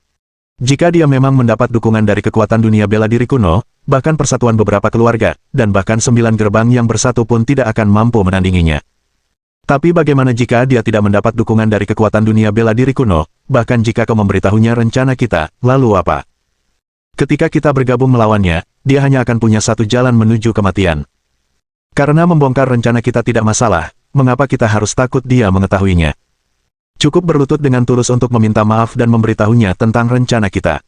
Jika dia memang mendapat dukungan dari kekuatan dunia bela diri kuno, bahkan persatuan beberapa keluarga, dan bahkan 9 gerbang yang bersatu pun tidak akan mampu menandinginya. Tapi bagaimana jika dia tidak mendapat dukungan dari kekuatan dunia bela diri kuno, bahkan jika kau memberitahunya rencana kita, lalu apa? Ketika kita bergabung melawannya, dia hanya akan punya satu jalan menuju kematian. Karena membongkar rencana kita tidak masalah, mengapa kita harus takut dia mengetahuinya? Cukup berlutut dengan tulus untuk meminta maaf dan memberitahunya tentang rencana kita.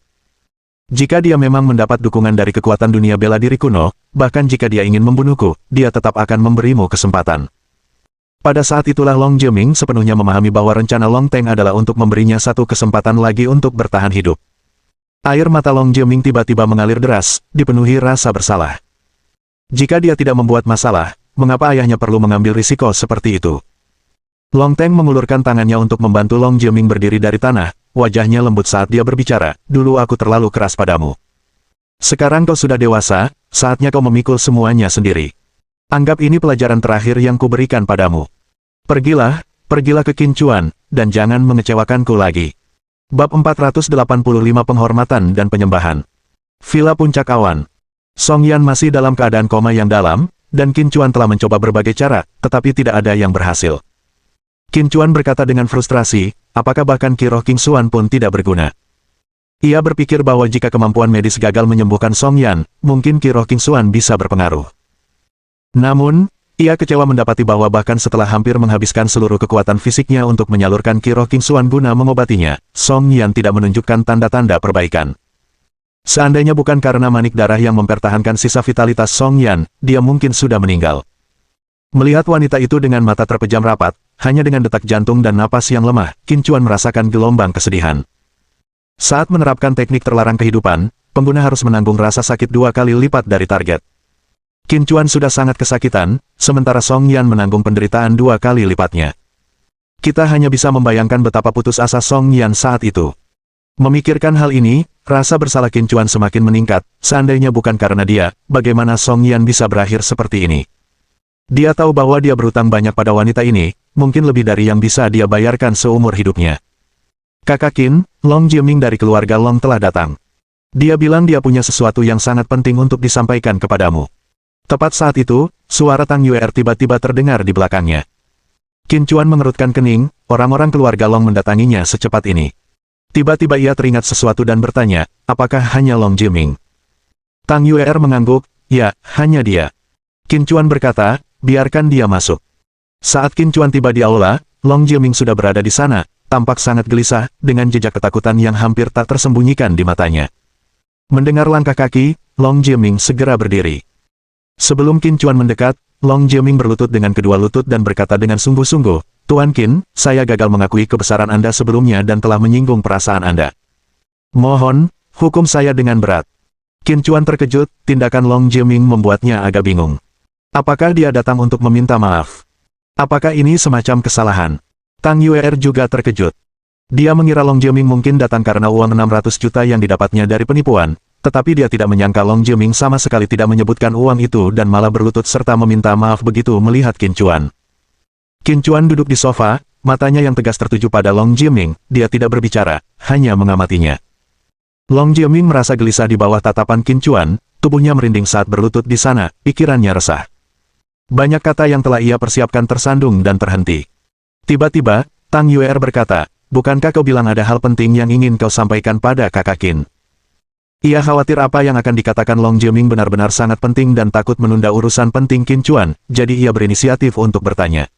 Jika dia memang mendapat dukungan dari kekuatan dunia bela diri kuno, bahkan jika dia ingin membunuhku, dia tetap akan memberimu kesempatan. Pada saat itulah Long Jiaming sepenuhnya memahami bahwa rencana Long Teng adalah untuk memberinya satu kesempatan lagi untuk bertahan hidup. Air mata Long Jiaming tiba-tiba mengalir deras, dipenuhi rasa bersalah. Jika dia tidak membuat masalah, mengapa ayahnya perlu mengambil risiko seperti itu? Long Teng mengulurkan tangannya untuk membantu Long Jiaming berdiri dari tanah, wajahnya lembut saat dia berbicara, dulu aku terlalu keras padamu. Sekarang kau sudah dewasa, saatnya kau memikul semuanya sendiri. Anggap ini pelajaran terakhir yang kuberikan padamu. Pergilah ke Qin Chuan, dan jangan mengecewakanku lagi. Bab 485 Penghormatan dan Penyembahan. Villa Puncak Awan. Song Yan masih dalam keadaan koma yang dalam, dan Qin Chuan telah mencoba berbagai cara, tetapi tidak ada yang berhasil. Qin Chuan berkata dengan frustrasi, apakah bahkan Qi Roh King Xuan pun tidak berguna. Ia berpikir bahwa jika kemampuan medis gagal menyembuhkan Song Yan, mungkin Qi Roh King Xuan bisa berpengaruh. Namun, ia kecewa mendapati bahwa bahkan setelah hampir menghabiskan seluruh kekuatan fisiknya untuk menyalurkan Qi Roh King Xuan guna mengobatinya, Song Yan tidak menunjukkan tanda-tanda perbaikan. Seandainya bukan karena manik darah yang mempertahankan sisa vitalitas Song Yan, dia mungkin sudah meninggal. Melihat wanita itu dengan mata terpejam rapat, hanya dengan detak jantung dan napas yang lemah, Qin Chuan merasakan gelombang kesedihan. Saat menerapkan teknik terlarang kehidupan, pengguna harus menanggung rasa sakit 2 kali lipat dari target. Qin Chuan sudah sangat kesakitan, sementara Song Yan menanggung penderitaan 2 kali lipatnya. Kita hanya bisa membayangkan betapa putus asa Song Yan saat itu. Memikirkan hal ini, rasa bersalah Qin Chuan semakin meningkat, seandainya bukan karena dia, bagaimana Song Yan bisa berakhir seperti ini. Dia tahu bahwa dia berutang banyak pada wanita ini, mungkin lebih dari yang bisa dia bayarkan seumur hidupnya. Kakak Qin, Long Jiaming dari keluarga Long telah datang. Dia bilang dia punya sesuatu yang sangat penting untuk disampaikan kepadamu. Tepat saat itu, suara Tang Yuer tiba-tiba terdengar di belakangnya. Qin Chuan mengerutkan kening, orang-orang keluarga Long mendatanginya secepat ini. Tiba-tiba ia teringat sesuatu dan bertanya, apakah hanya Long Jiaming? Tang Yuer mengangguk, ya, hanya dia. Qin Chuan berkata, biarkan dia masuk. Saat Qin Chuan tiba di aula, Long Jiaming sudah berada di sana, tampak sangat gelisah, dengan jejak ketakutan yang hampir tak tersembunyikan di matanya. Mendengar langkah kaki, Long Jiaming segera berdiri. Sebelum Qin Chuan mendekat, Long Jiaming berlutut dengan kedua lutut dan berkata dengan sungguh-sungguh, Tuan Qin, saya gagal mengakui kebesaran Anda sebelumnya dan telah menyinggung perasaan Anda. Mohon, hukum saya dengan berat. Qin Chuan terkejut, tindakan Long Jiaming membuatnya agak bingung. Apakah dia datang untuk meminta maaf? Apakah ini semacam kesalahan? Tang Yuer juga terkejut. Dia mengira Long Jiaming mungkin datang karena uang 600 juta yang didapatnya dari penipuan, tetapi dia tidak menyangka Long Jiaming sama sekali tidak menyebutkan uang itu dan malah berlutut serta meminta maaf begitu melihat Qin Chuan. Qin Chuan duduk di sofa, matanya yang tegas tertuju pada Long Jiaming, dia tidak berbicara, hanya mengamatinya. Long Jiaming merasa gelisah di bawah tatapan Qin Chuan, tubuhnya merinding saat berlutut di sana, pikirannya resah. Banyak kata yang telah ia persiapkan tersandung dan terhenti. Tiba-tiba, Tang Yuer berkata, bukankah kau bilang ada hal penting yang ingin kau sampaikan pada kakak Qin? Ia khawatir apa yang akan dikatakan Long Jiaming benar-benar sangat penting dan takut menunda urusan penting Qin Chuan, jadi ia berinisiatif untuk bertanya.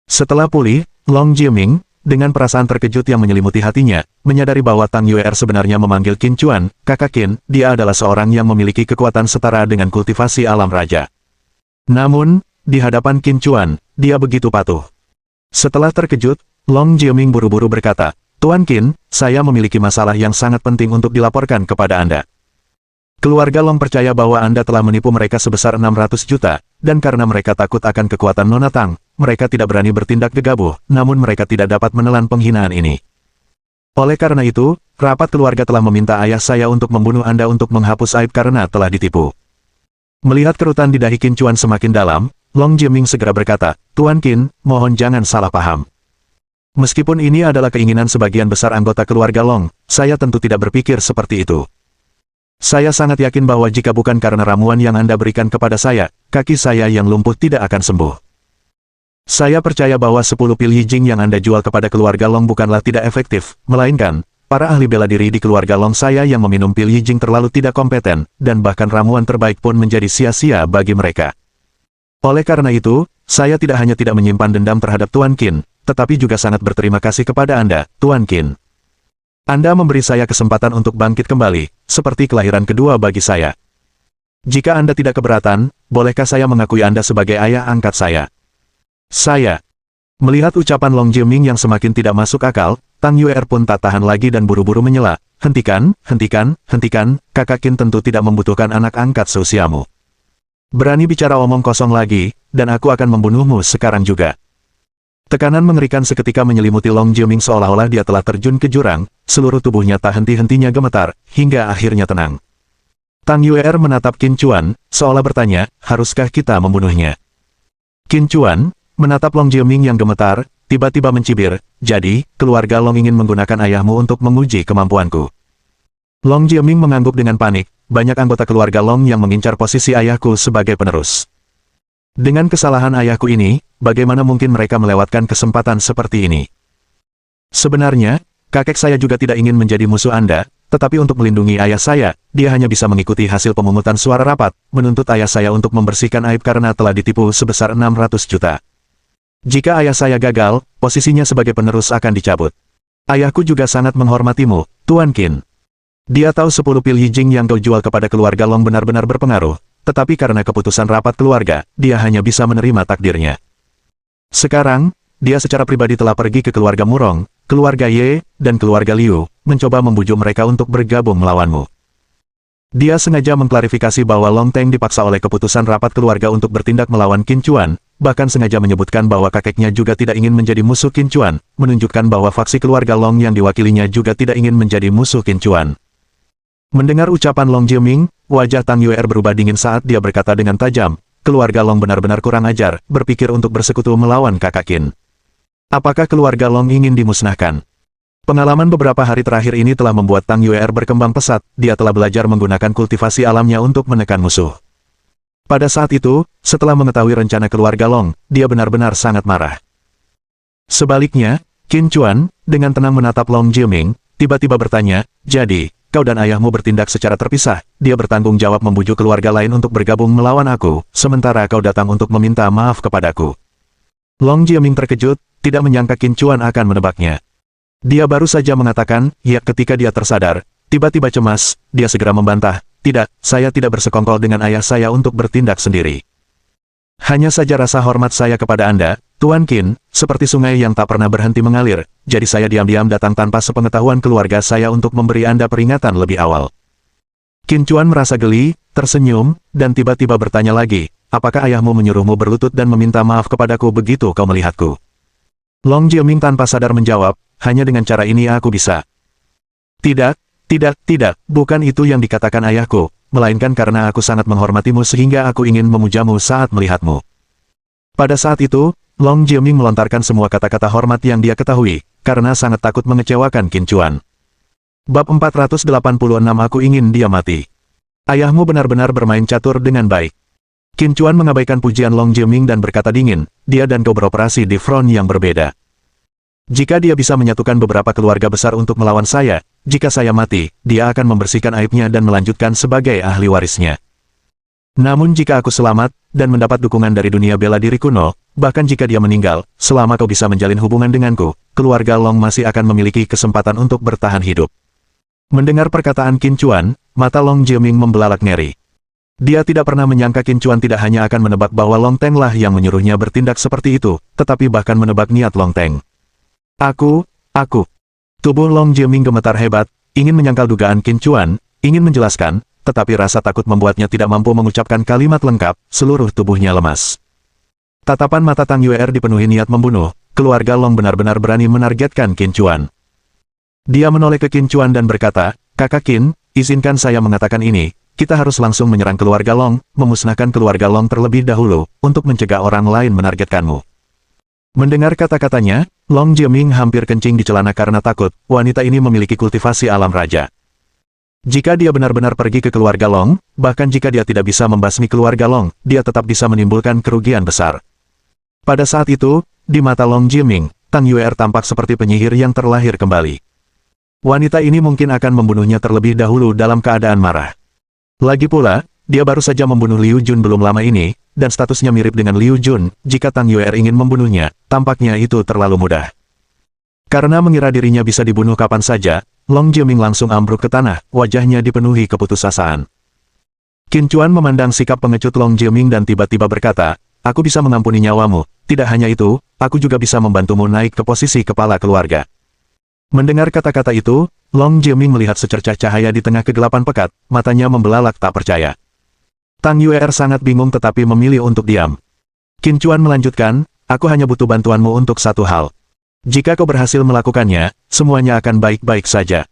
Setelah pulih, Long Jiaming, dengan perasaan terkejut yang menyelimuti hatinya, menyadari bahwa Tang Yuer sebenarnya memanggil Qin Chuan, kakak Qin, dia adalah seorang yang memiliki kekuatan setara dengan kultivasi alam raja. Namun, di hadapan Qin Chuan, dia begitu patuh. Setelah terkejut, Long Jiaming buru-buru berkata, Tuan Qin, saya memiliki masalah yang sangat penting untuk dilaporkan kepada Anda. Keluarga Long percaya bahwa Anda telah menipu mereka sebesar 600 juta, dan karena mereka takut akan kekuatan Nona Tang, mereka tidak berani bertindak gegabah, namun mereka tidak dapat menelan penghinaan ini. Oleh karena itu, rapat keluarga telah meminta ayah saya untuk membunuh Anda untuk menghapus aib karena telah ditipu. Melihat kerutan di dahi Qin Chuan semakin dalam, Long Jiaming segera berkata, Tuan Qin, mohon jangan salah paham. Meskipun ini adalah keinginan sebagian besar anggota keluarga Long, saya tentu tidak berpikir seperti itu. Saya sangat yakin bahwa jika bukan karena ramuan yang Anda berikan kepada saya, kaki saya yang lumpuh tidak akan sembuh. Saya percaya bahwa 10 pil Yijing yang Anda jual kepada keluarga Long bukanlah tidak efektif, melainkan, para ahli bela diri di keluarga Long saya yang meminum pil Yijing terlalu tidak kompeten, dan bahkan ramuan terbaik pun menjadi sia-sia bagi mereka. Oleh karena itu, saya tidak hanya tidak menyimpan dendam terhadap Tuan Qin, tetapi juga sangat berterima kasih kepada Anda, Tuan Qin. Anda memberi saya kesempatan untuk bangkit kembali, seperti kelahiran kedua bagi saya. Jika Anda tidak keberatan, bolehkah saya mengakui Anda sebagai ayah angkat saya? Saya. Melihat ucapan Long Jiaming yang semakin tidak masuk akal, Tang Yuer pun tak tahan lagi dan buru-buru menyela. Hentikan, hentikan, hentikan, kakak Qin tentu tidak membutuhkan anak angkat seusiamu. Berani bicara omong kosong lagi, dan aku akan membunuhmu sekarang juga. Tekanan mengerikan seketika menyelimuti Long Jiaming seolah-olah dia telah terjun ke jurang, seluruh tubuhnya tak henti-hentinya gemetar, hingga akhirnya tenang. Tang Yuer menatap Qin Chuan, seolah bertanya, haruskah kita membunuhnya? Qin Chuan, menatap Long Jiaming yang gemetar, tiba-tiba mencibir, jadi, keluarga Long ingin menggunakan ayahmu untuk menguji kemampuanku. Long Jiaming mengangguk dengan panik, banyak anggota keluarga Long yang mengincar posisi ayahku sebagai penerus. Dengan kesalahan ayahku ini, bagaimana mungkin mereka melewatkan kesempatan seperti ini? Sebenarnya, kakek saya juga tidak ingin menjadi musuh Anda, tetapi untuk melindungi ayah saya, dia hanya bisa mengikuti hasil pemungutan suara rapat, menuntut ayah saya untuk membersihkan aib karena telah ditipu sebesar 600 juta. Jika ayah saya gagal, posisinya sebagai penerus akan dicabut. Ayahku juga sangat menghormatimu, Tuan Qin. Dia tahu 10 pil Yijing yang kau jual kepada keluarga Long benar-benar berpengaruh, tetapi karena keputusan rapat keluarga, dia hanya bisa menerima takdirnya. Sekarang, dia secara pribadi telah pergi ke keluarga Murong, keluarga Ye, dan keluarga Liu, mencoba membujuk mereka untuk bergabung melawanmu. Dia sengaja mengklarifikasi bahwa Long Teng dipaksa oleh keputusan rapat keluarga untuk bertindak melawan Qin Chuan, bahkan sengaja menyebutkan bahwa kakeknya juga tidak ingin menjadi musuh Qin Chuan, menunjukkan bahwa faksi keluarga Long yang diwakilinya juga tidak ingin menjadi musuh Qin Chuan. Mendengar ucapan Long Jiaming, wajah Tang Yuer berubah dingin saat dia berkata dengan tajam, keluarga Long benar-benar kurang ajar, berpikir untuk bersekutu melawan kakak Qin. Apakah keluarga Long ingin dimusnahkan? Pengalaman beberapa hari terakhir ini telah membuat Tang Yuer berkembang pesat, dia telah belajar menggunakan kultivasi alamnya untuk menekan musuh. Pada saat itu, setelah mengetahui rencana keluarga Long, dia benar-benar sangat marah. Sebaliknya, Qin Chuan, dengan tenang menatap Long Jiaming, tiba-tiba bertanya, jadi, kau dan ayahmu bertindak secara terpisah, dia bertanggung jawab membujuk keluarga lain untuk bergabung melawan aku, sementara kau datang untuk meminta maaf kepadaku. Long Jiaming terkejut, tidak menyangka Qin Chuan akan menebaknya. Dia baru saja mengatakan, ya ketika dia tersadar, tiba-tiba cemas, dia segera membantah, tidak, saya tidak bersekongkol dengan ayah saya untuk bertindak sendiri. Hanya saja rasa hormat saya kepada Anda, Tuan Qin, seperti sungai yang tak pernah berhenti mengalir, jadi saya diam-diam datang tanpa sepengetahuan keluarga saya untuk memberi Anda peringatan lebih awal. Qin Chuan merasa geli, tersenyum, dan tiba-tiba bertanya lagi, apakah ayahmu menyuruhmu berlutut dan meminta maaf kepadaku begitu kau melihatku? Long Jiaming tanpa sadar menjawab, hanya dengan cara ini aku bisa. Tidak, bukan itu yang dikatakan ayahku, melainkan karena aku sangat menghormatimu sehingga aku ingin memujamu saat melihatmu. Pada saat itu, Long Jiaming melontarkan semua kata-kata hormat yang dia ketahui, karena sangat takut mengecewakan Qin Chuan. Bab 486 Aku ingin dia mati. Ayahmu benar-benar bermain catur dengan baik. Qin Chuan mengabaikan pujian Long Jiaming dan berkata dingin, dia dan kau beroperasi di front yang berbeda. Jika dia bisa menyatukan beberapa keluarga besar untuk melawan saya, jika saya mati, dia akan membersihkan aibnya dan melanjutkan sebagai ahli warisnya. Namun jika aku selamat, dan mendapat dukungan dari dunia bela diri kuno, bahkan jika dia meninggal, selama kau bisa menjalin hubungan denganku, keluarga Long masih akan memiliki kesempatan untuk bertahan hidup. Mendengar perkataan Qin Chuan, mata Long Jiaming membelalak ngeri. Dia tidak pernah menyangka Qin Chuan tidak hanya akan menebak bahwa Long Teng lah yang menyuruhnya bertindak seperti itu, tetapi bahkan menebak niat Long Teng. Aku. Tubuh Long Jiaming gemetar hebat, ingin menyangkal dugaan Qin Chuan, ingin menjelaskan, tetapi rasa takut membuatnya tidak mampu mengucapkan kalimat lengkap, seluruh tubuhnya lemas. Tatapan mata Tang Yuer dipenuhi niat membunuh, keluarga Long benar-benar berani menargetkan Qin Chuan. Dia menoleh ke Qin Chuan dan berkata, "Kakak Qin, izinkan saya mengatakan ini, kita harus langsung menyerang keluarga Long, memusnahkan keluarga Long terlebih dahulu, untuk mencegah orang lain menargetkanmu." Mendengar kata-katanya, Long Jiaming hampir kencing di celana karena takut, wanita ini memiliki kultivasi alam raja. Jika dia benar-benar pergi ke keluarga Long, bahkan jika dia tidak bisa membasmi keluarga Long, dia tetap bisa menimbulkan kerugian besar. Pada saat itu, di mata Long Jiaming, Tang Yuer tampak seperti penyihir yang terlahir kembali. Wanita ini mungkin akan membunuhnya terlebih dahulu dalam keadaan marah. Lagi pula, dia baru saja membunuh Liu Jun belum lama ini, dan statusnya mirip dengan Liu Jun. Jika Tang Yuer ingin membunuhnya, tampaknya itu terlalu mudah. Karena mengira dirinya bisa dibunuh kapan saja, Long Jiaming langsung ambruk ke tanah, wajahnya dipenuhi keputusasaan. Qin Chuan memandang sikap pengecut Long Jiaming dan tiba-tiba berkata, "Aku bisa mengampuni nyawamu, tidak hanya itu, aku juga bisa membantumu naik ke posisi kepala keluarga." Mendengar kata-kata itu, Long Jiaming melihat secercah cahaya di tengah kegelapan pekat, matanya membelalak tak percaya. Tang Yuer sangat bingung tetapi memilih untuk diam. Qin Chuan melanjutkan, "Aku hanya butuh bantuanmu untuk satu hal. Jika kau berhasil melakukannya, semuanya akan baik-baik saja."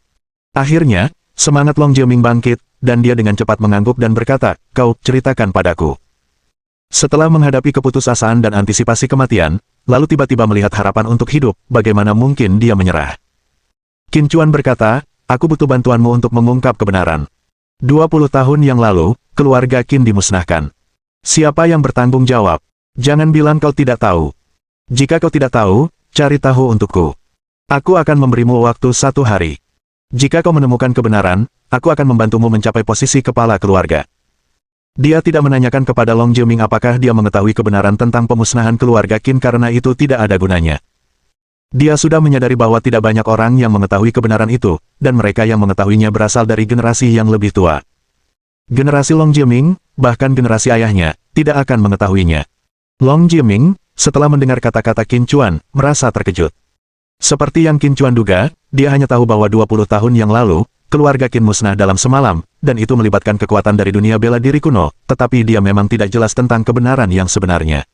Akhirnya, semangat Long Jiaming bangkit, dan dia dengan cepat mengangguk dan berkata, "Kau, ceritakan padaku." Setelah menghadapi keputusasaan dan antisipasi kematian, lalu tiba-tiba melihat harapan untuk hidup, bagaimana mungkin dia menyerah? Qin Chuan berkata, "Aku butuh bantuanmu untuk mengungkap kebenaran. 20 tahun yang lalu, keluarga Qin dimusnahkan. Siapa yang bertanggung jawab? Jangan bilang kau tidak tahu. Jika kau tidak tahu, cari tahu untukku. Aku akan memberimu waktu 1 hari. Jika kau menemukan kebenaran, aku akan membantumu mencapai posisi kepala keluarga." Dia tidak menanyakan kepada Long Jiaming apakah dia mengetahui kebenaran tentang pemusnahan keluarga Qin karena itu tidak ada gunanya. Dia sudah menyadari bahwa tidak banyak orang yang mengetahui kebenaran itu, dan mereka yang mengetahuinya berasal dari generasi yang lebih tua. Generasi Long Jiaming, bahkan generasi ayahnya, tidak akan mengetahuinya. Long Jiaming, setelah mendengar kata-kata Qin Chuan, merasa terkejut. Seperti yang Qin Chuan duga, dia hanya tahu bahwa 20 tahun yang lalu, keluarga Qin musnah dalam semalam, dan itu melibatkan kekuatan dari dunia bela diri kuno, tetapi dia memang tidak jelas tentang kebenaran yang sebenarnya.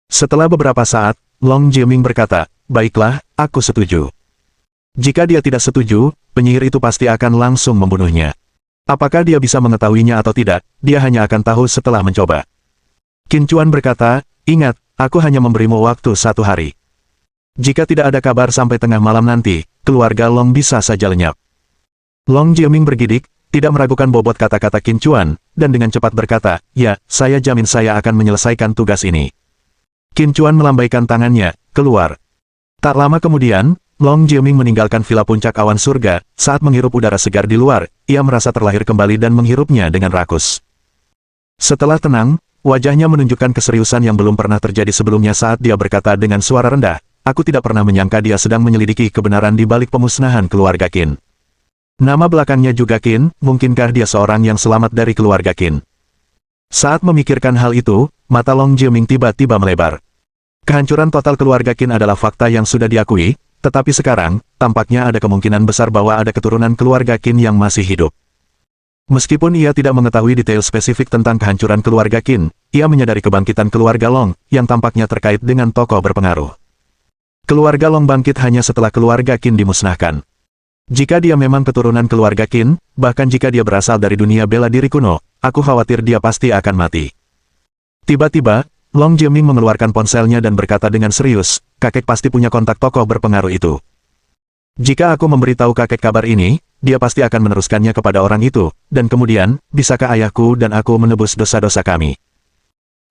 Setelah beberapa saat, Long Jiaming berkata, "Baiklah, aku setuju." Jika dia tidak setuju, penyihir itu pasti akan langsung membunuhnya. Apakah dia bisa mengetahuinya atau tidak, dia hanya akan tahu setelah mencoba. Qin Chuan berkata, "Ingat, aku hanya memberimu waktu 1 hari. Jika tidak ada kabar sampai tengah malam nanti, keluarga Long bisa saja lenyap." Long Jiaming bergidik, tidak meragukan bobot kata-kata Qin Chuan, dan dengan cepat berkata, "Ya, saya jamin saya akan menyelesaikan tugas ini." Qin Chuan melambaikan tangannya, keluar. Tak lama kemudian, Long Jiaming meninggalkan villa puncak awan surga. Saat menghirup udara segar di luar, ia merasa terlahir kembali dan menghirupnya dengan rakus. Setelah tenang, wajahnya menunjukkan keseriusan yang belum pernah terjadi sebelumnya saat dia berkata dengan suara rendah, "Aku tidak pernah menyangka dia sedang menyelidiki kebenaran di balik pemusnahan keluarga Qin. Nama belakangnya juga Qin, mungkinkah dia seorang yang selamat dari keluarga Qin?" Saat memikirkan hal itu, mata Long Jiaming tiba-tiba melebar. Kehancuran total keluarga Qin adalah fakta yang sudah diakui, tetapi sekarang, tampaknya ada kemungkinan besar bahwa ada keturunan keluarga Qin yang masih hidup. Meskipun ia tidak mengetahui detail spesifik tentang kehancuran keluarga Qin, ia menyadari kebangkitan keluarga Long, yang tampaknya terkait dengan tokoh berpengaruh. Keluarga Long bangkit hanya setelah keluarga Qin dimusnahkan. Jika dia memang keturunan keluarga Qin, bahkan jika dia berasal dari dunia bela diri kuno, aku khawatir dia pasti akan mati. Tiba-tiba, Long Jiaming mengeluarkan ponselnya dan berkata dengan serius, "Kakek pasti punya kontak tokoh berpengaruh itu. Jika aku memberitahu kakek kabar ini, dia pasti akan meneruskannya kepada orang itu, dan kemudian, bisakah ayahku dan aku menebus dosa-dosa kami?"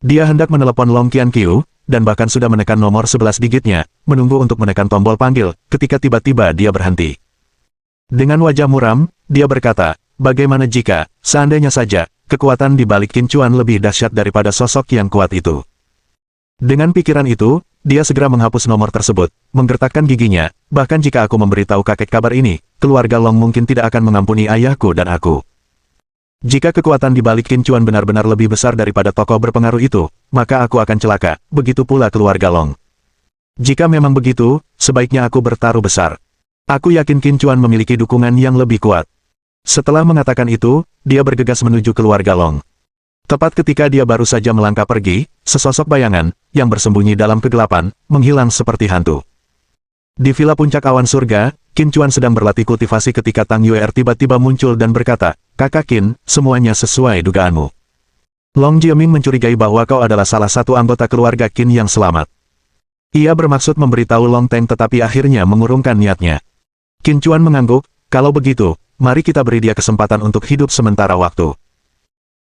Dia hendak menelepon Long Qianqiu, dan bahkan sudah menekan nomor 11 digitnya, menunggu untuk menekan tombol panggil, ketika tiba-tiba dia berhenti. Dengan wajah muram, dia berkata, "Bagaimana jika, seandainya saja, kekuatan di balik Qin Chuan lebih dahsyat daripada sosok yang kuat itu. Dengan pikiran itu, dia segera menghapus nomor tersebut, menggertakkan giginya, bahkan jika aku memberitahu kakek kabar ini, keluarga Long mungkin tidak akan mengampuni ayahku dan aku. Jika kekuatan di balik Qin Chuan benar-benar lebih besar daripada tokoh berpengaruh itu, maka aku akan celaka, begitu pula keluarga Long. Jika memang begitu, sebaiknya aku bertaruh besar. Aku yakin Qin Chuan memiliki dukungan yang lebih kuat. Setelah mengatakan itu, dia bergegas menuju keluarga Long. Tepat ketika dia baru saja melangkah pergi, sesosok bayangan, yang bersembunyi dalam kegelapan, menghilang seperti hantu. Di villa puncak awan surga, Qin Chuan sedang berlatih kultivasi ketika Tang Yuer tiba-tiba muncul dan berkata, "Kakak Qin, semuanya sesuai dugaanmu. Long Jiaming mencurigai bahwa kau adalah salah satu anggota keluarga Qin yang selamat." Ia bermaksud memberitahu Long Teng tetapi akhirnya mengurungkan niatnya. Qin Chuan mengangguk, "Kalau begitu, mari kita beri dia kesempatan untuk hidup sementara waktu."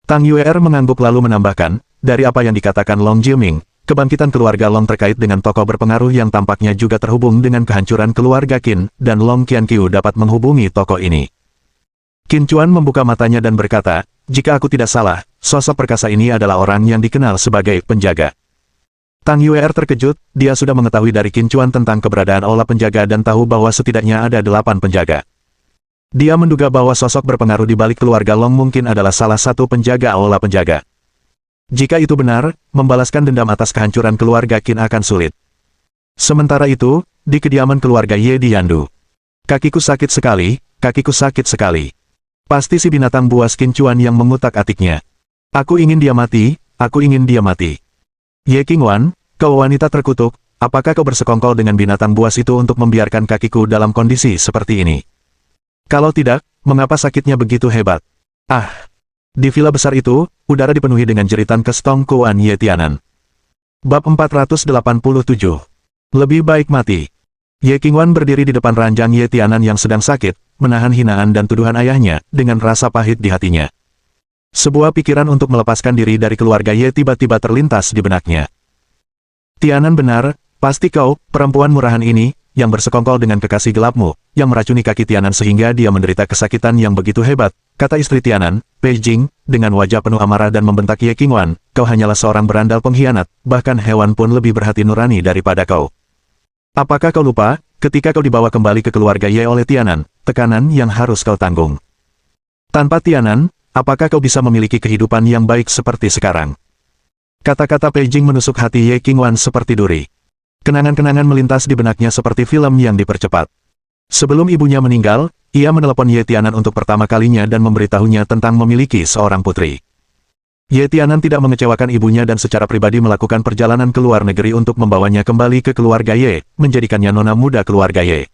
Tang Yuer mengangguk lalu menambahkan, dari apa yang dikatakan Long Jiaming, kebangkitan keluarga Long terkait dengan tokoh berpengaruh yang tampaknya juga terhubung dengan kehancuran keluarga Qin, dan Long Qianqiu dapat menghubungi tokoh ini. Qin Chuan membuka matanya dan berkata, "Jika aku tidak salah, sosok perkasa ini adalah orang yang dikenal sebagai penjaga." Tang Yuer terkejut, dia sudah mengetahui dari Qin Chuan tentang keberadaan aula penjaga dan tahu bahwa setidaknya ada 8 penjaga. Dia menduga bahwa sosok berpengaruh di balik keluarga Long mungkin adalah salah satu penjaga aula penjaga. Jika itu benar, membalaskan dendam atas kehancuran keluarga Qin akan sulit. Sementara itu, di kediaman keluarga Ye di Yandu. "Kakiku sakit sekali, kakiku sakit sekali. Pasti si binatang buas Qin Chuan yang mengutak-atiknya. Aku ingin dia mati, aku ingin dia mati. Ye Qingwan, kau wanita terkutuk, apakah kau bersekongkol dengan binatang buas itu untuk membiarkan kakiku dalam kondisi seperti ini? Kalau tidak, mengapa sakitnya begitu hebat?" Ah! Di villa besar itu, udara dipenuhi dengan jeritan kestong Kuan Ye Tianan. Bab 487. Lebih baik mati. Ye Qingwan berdiri di depan ranjang Ye Tianan yang sedang sakit, menahan hinaan dan tuduhan ayahnya, dengan rasa pahit di hatinya. Sebuah pikiran untuk melepaskan diri dari keluarga Ye tiba-tiba terlintas di benaknya. "Tianan benar, pasti kau, perempuan murahan ini, yang bersekongkol dengan kekasih gelapmu, yang meracuni kaki Tianan sehingga dia menderita kesakitan yang begitu hebat," kata istri Tianan, Pei Jing, dengan wajah penuh amarah dan membentak Ye Qingwan, "Kau hanyalah seorang berandal pengkhianat, bahkan hewan pun lebih berhati nurani daripada kau. Apakah kau lupa, ketika kau dibawa kembali ke keluarga Ye oleh Tianan, tekanan yang harus kau tanggung? Tanpa Tianan, apakah kau bisa memiliki kehidupan yang baik seperti sekarang?" Kata-kata Pei Jing menusuk hati Ye Qingwan seperti duri. Kenangan-kenangan melintas di benaknya seperti film yang dipercepat. Sebelum ibunya meninggal, ia menelepon Ye Tianan untuk pertama kalinya dan memberitahunya tentang memiliki seorang putri. Ye Tianan tidak mengecewakan ibunya dan secara pribadi melakukan perjalanan ke luar negeri untuk membawanya kembali ke keluarga Ye, menjadikannya nona muda keluarga Ye.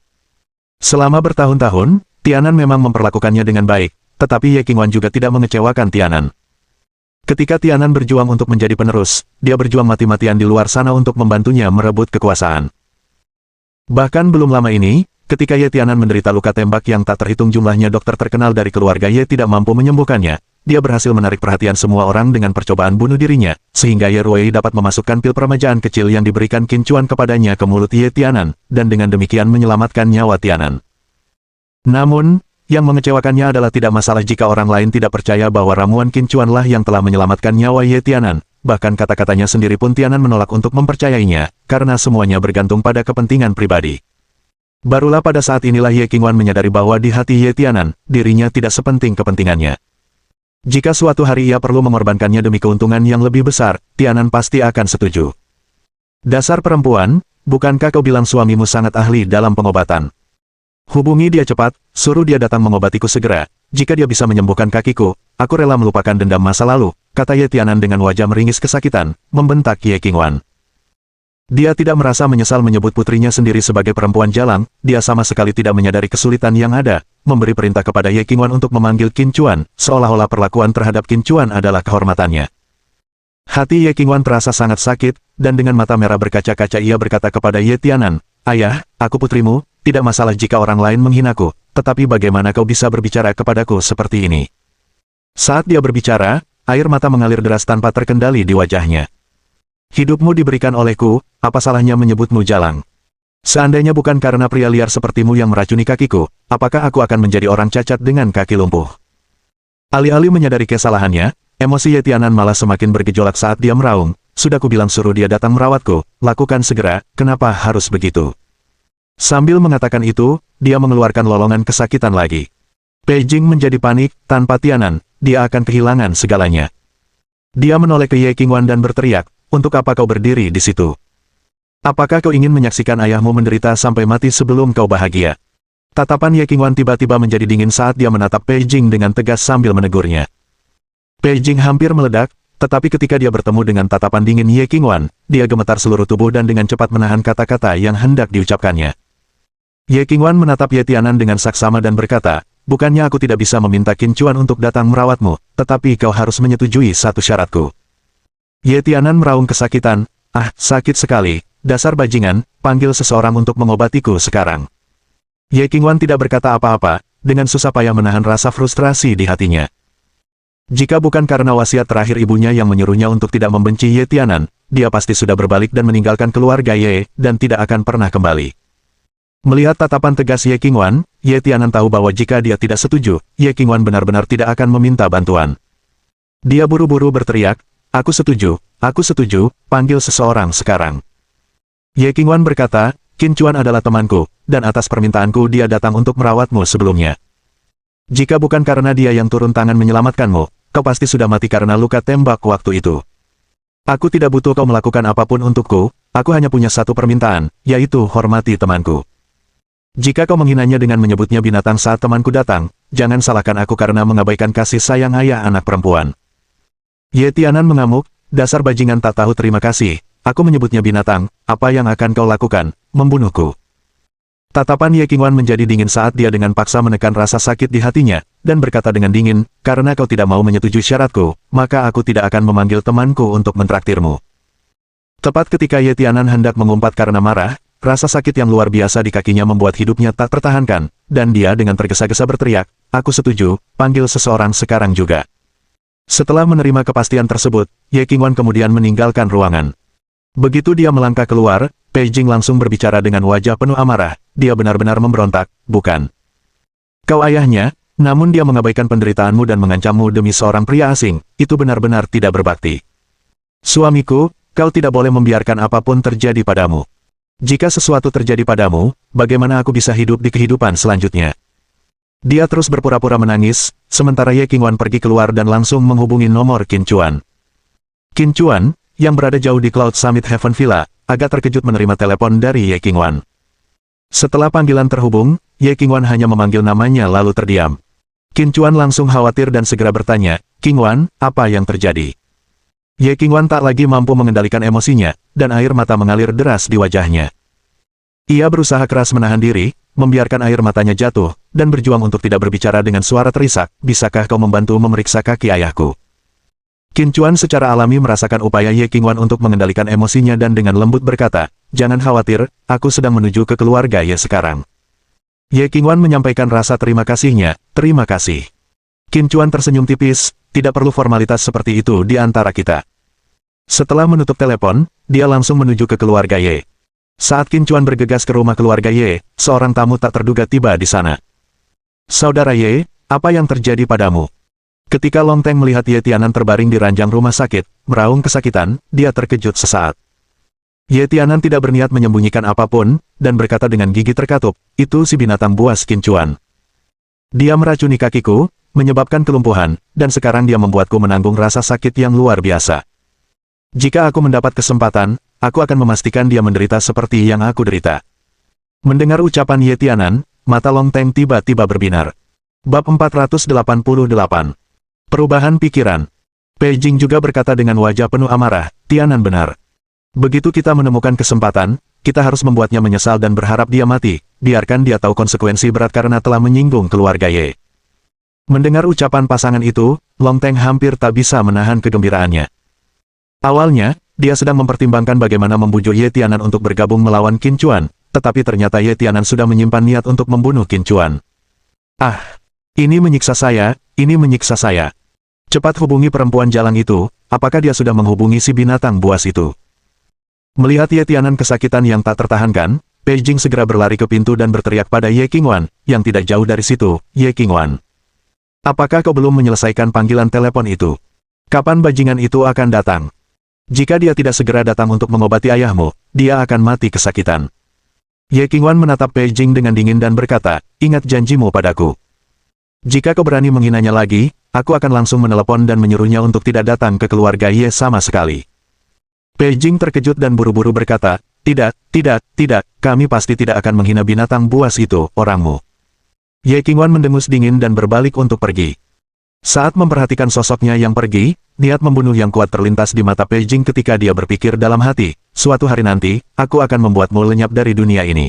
Selama bertahun-tahun, Tianan memang memperlakukannya dengan baik, tetapi Ye Qingwan juga tidak mengecewakan Tianan. Ketika Tianan berjuang untuk menjadi penerus, dia berjuang mati-matian di luar sana untuk membantunya merebut kekuasaan. Bahkan belum lama ini, ketika Ye Tianan menderita luka tembak yang tak terhitung jumlahnya, dokter terkenal dari keluarga Ye tidak mampu menyembuhkannya, dia berhasil menarik perhatian semua orang dengan percobaan bunuh dirinya, sehingga Ye Ruwei dapat memasukkan pil permajaan kecil yang diberikan Qin Chuan kepadanya ke mulut Ye Tianan, dan dengan demikian menyelamatkan nyawa Tianan. Namun, yang mengecewakannya adalah tidak masalah jika orang lain tidak percaya bahwa ramuan Qin Chuan lah yang telah menyelamatkan nyawa Ye Tianan, bahkan kata-katanya sendiri pun Tianan menolak untuk mempercayainya, karena semuanya bergantung pada kepentingan pribadi. Barulah pada saat inilah Ye Qingwan menyadari bahwa di hati Ye Tianan, dirinya tidak sepenting kepentingannya. Jika suatu hari ia perlu mengorbankannya demi keuntungan yang lebih besar, Tianan pasti akan setuju. "Dasar perempuan, bukankah kau bilang suamimu sangat ahli dalam pengobatan? Hubungi dia cepat, suruh dia datang mengobatiku segera. Jika dia bisa menyembuhkan kakiku, aku rela melupakan dendam masa lalu," kata Ye Tianan dengan wajah meringis kesakitan, membentak Ye Qingwan. Dia tidak merasa menyesal menyebut putrinya sendiri sebagai perempuan jalang, dia sama sekali tidak menyadari kesulitan yang ada, memberi perintah kepada Ye Qingwan untuk memanggil Qin Chuan, seolah-olah perlakuan terhadap Qin Chuan adalah kehormatannya. Hati Ye Qingwan terasa sangat sakit, dan dengan mata merah berkaca-kaca ia berkata kepada Ye Tianan, "Ayah, aku putrimu, tidak masalah jika orang lain menghinaku, tetapi bagaimana kau bisa berbicara kepadaku seperti ini?" Saat dia berbicara, air mata mengalir deras tanpa terkendali di wajahnya. "Hidupmu diberikan olehku, apa salahnya menyebutmu jalang? Seandainya bukan karena pria liar sepertimu yang meracuni kakiku, apakah aku akan menjadi orang cacat dengan kaki lumpuh? Alih-alih menyadari kesalahannya, emosi Ye Tianan malah semakin bergejolak saat dia meraung. Sudah kubilang suruh dia datang merawatku, lakukan segera, kenapa harus begitu? Sambil mengatakan itu, dia mengeluarkan lolongan kesakitan lagi. Pei Jing menjadi panik, tanpa Tianan, dia akan kehilangan segalanya. Dia menoleh ke Ye Qingwan dan berteriak, untuk apa kau berdiri di situ? Apakah kau ingin menyaksikan ayahmu menderita sampai mati sebelum kau bahagia? Tatapan Ye Qingwan tiba-tiba menjadi dingin saat dia menatap Pei Jing dengan tegas sambil menegurnya. Pei Jing hampir meledak, tetapi ketika dia bertemu dengan tatapan dingin Ye Qingwan, dia gemetar seluruh tubuh dan dengan cepat menahan kata-kata yang hendak diucapkannya. Ye Qingwan menatap Ye Tianan dengan saksama dan berkata, bukannya aku tidak bisa meminta Qin Chuan untuk datang merawatmu, tetapi kau harus menyetujui satu syaratku. Ye Tianan meraung kesakitan, sakit sekali, dasar bajingan, panggil seseorang untuk mengobatiku sekarang. Ye Qingwan tidak berkata apa-apa, dengan susah payah menahan rasa frustrasi di hatinya. Jika bukan karena wasiat terakhir ibunya yang menyuruhnya untuk tidak membenci Ye Tianan, dia pasti sudah berbalik dan meninggalkan keluarga Ye, dan tidak akan pernah kembali. Melihat tatapan tegas Ye Qingwan, Ye Tianan tahu bahwa jika dia tidak setuju, Ye Qingwan benar-benar tidak akan meminta bantuan. Dia buru-buru berteriak, aku setuju, panggil seseorang sekarang. Ye Qingwan berkata, Qin Chuan adalah temanku, dan atas permintaanku dia datang untuk merawatmu sebelumnya. Jika bukan karena dia yang turun tangan menyelamatkanmu, kau pasti sudah mati karena luka tembak waktu itu. Aku tidak butuh kau melakukan apapun untukku, aku hanya punya satu permintaan, yaitu hormati temanku. Jika kau menghinanya dengan menyebutnya binatang saat temanku datang, jangan salahkan aku karena mengabaikan kasih sayang ayah anak perempuan. Ye Tianan mengamuk, dasar bajingan tak tahu terima kasih, aku menyebutnya binatang, apa yang akan kau lakukan, membunuhku. Tatapan Ye Qingwan menjadi dingin saat dia dengan paksa menekan rasa sakit di hatinya, dan berkata dengan dingin, karena kau tidak mau menyetujui syaratku, maka aku tidak akan memanggil temanku untuk mentraktirmu. Tepat ketika Ye Tianan hendak mengumpat karena marah, rasa sakit yang luar biasa di kakinya membuat hidupnya tak tertahankan, dan dia dengan tergesa-gesa berteriak, aku setuju, panggil seseorang sekarang juga. Setelah menerima kepastian tersebut, Ye Qingwan kemudian meninggalkan ruangan. Begitu dia melangkah keluar, Pei Jing langsung berbicara dengan wajah penuh amarah, dia benar-benar memberontak, bukan? Kau ayahnya, namun dia mengabaikan penderitaanmu dan mengancammu demi seorang pria asing, itu benar-benar tidak berbakti. Suamiku, kau tidak boleh membiarkan apapun terjadi padamu. Jika sesuatu terjadi padamu, bagaimana aku bisa hidup di kehidupan selanjutnya? Dia terus berpura-pura menangis, sementara Ye Qingwan pergi keluar dan langsung menghubungi nomor Qin Chuan. Qin Chuan, yang berada jauh di Cloud Summit Heaven Villa, agak terkejut menerima telepon dari Ye Qingwan. Setelah panggilan terhubung, Ye Qingwan hanya memanggil namanya lalu terdiam. Qin Chuan langsung khawatir dan segera bertanya, Qingwan, apa yang terjadi? Ye Qingwan tak lagi mampu mengendalikan emosinya, dan air mata mengalir deras di wajahnya. Ia berusaha keras menahan diri, membiarkan air matanya jatuh, dan berjuang untuk tidak berbicara dengan suara terisak, bisakah kau membantu memeriksa kaki ayahku? Qin Chuan secara alami merasakan upaya Ye Qingwan untuk mengendalikan emosinya dan dengan lembut berkata, jangan khawatir, aku sedang menuju ke keluarga Ye sekarang. Ye Qingwan menyampaikan rasa terima kasihnya, terima kasih. Qin Chuan tersenyum tipis, tidak perlu formalitas seperti itu di antara kita. Setelah menutup telepon, dia langsung menuju ke keluarga Ye. Saat Qin Chuan bergegas ke rumah keluarga Ye, seorang tamu tak terduga tiba di sana. Saudara Ye, apa yang terjadi padamu? Ketika Long Teng melihat Ye Tianan terbaring di ranjang rumah sakit, meraung kesakitan, dia terkejut sesaat. Ye Tianan tidak berniat menyembunyikan apapun, dan berkata dengan gigi terkatup, itu si binatang buas Qin Chuan. Dia meracuni kakiku, menyebabkan kelumpuhan, dan sekarang dia membuatku menanggung rasa sakit yang luar biasa. Jika aku mendapat kesempatan, aku akan memastikan dia menderita seperti yang aku derita. Mendengar ucapan Ye Tianan, mata Long Teng tiba-tiba berbinar. Bab 488. Perubahan pikiran. Pei Jing juga berkata dengan wajah penuh amarah, Tianan benar. Begitu kita menemukan kesempatan, kita harus membuatnya menyesal dan berharap dia mati, biarkan dia tahu konsekuensi berat karena telah menyinggung keluarga Ye. Mendengar ucapan pasangan itu, Long Teng hampir tak bisa menahan kegembiraannya. Awalnya, dia sedang mempertimbangkan bagaimana membujuk Ye Tianan untuk bergabung melawan Qin Chuan, tetapi ternyata Ye Tianan sudah menyimpan niat untuk membunuh Qin Chuan. Ini menyiksa saya, ini menyiksa saya. Cepat hubungi perempuan jalang itu, apakah dia sudah menghubungi si binatang buas itu? Melihat Ye Tianan kesakitan yang tak tertahankan, Pei Jing segera berlari ke pintu dan berteriak pada Ye Qingwan, yang tidak jauh dari situ, Ye Qingwan. Apakah kau belum menyelesaikan panggilan telepon itu? Kapan bajingan itu akan datang? Jika dia tidak segera datang untuk mengobati ayahmu, dia akan mati kesakitan. Ye Qingwan menatap Pei Jing dengan dingin dan berkata, ingat janjimu padaku. Jika kau berani menghinanya lagi, aku akan langsung menelepon dan menyuruhnya untuk tidak datang ke keluarga Ye sama sekali. Pei Jing terkejut dan buru-buru berkata, tidak, kami pasti tidak akan menghina binatang buas itu, orangmu. Ye Qingwan mendengus dingin dan berbalik untuk pergi. Saat memperhatikan sosoknya yang pergi, niat membunuh yang kuat terlintas di mata Pei Jing ketika dia berpikir dalam hati, suatu hari nanti, aku akan membuatmu lenyap dari dunia ini.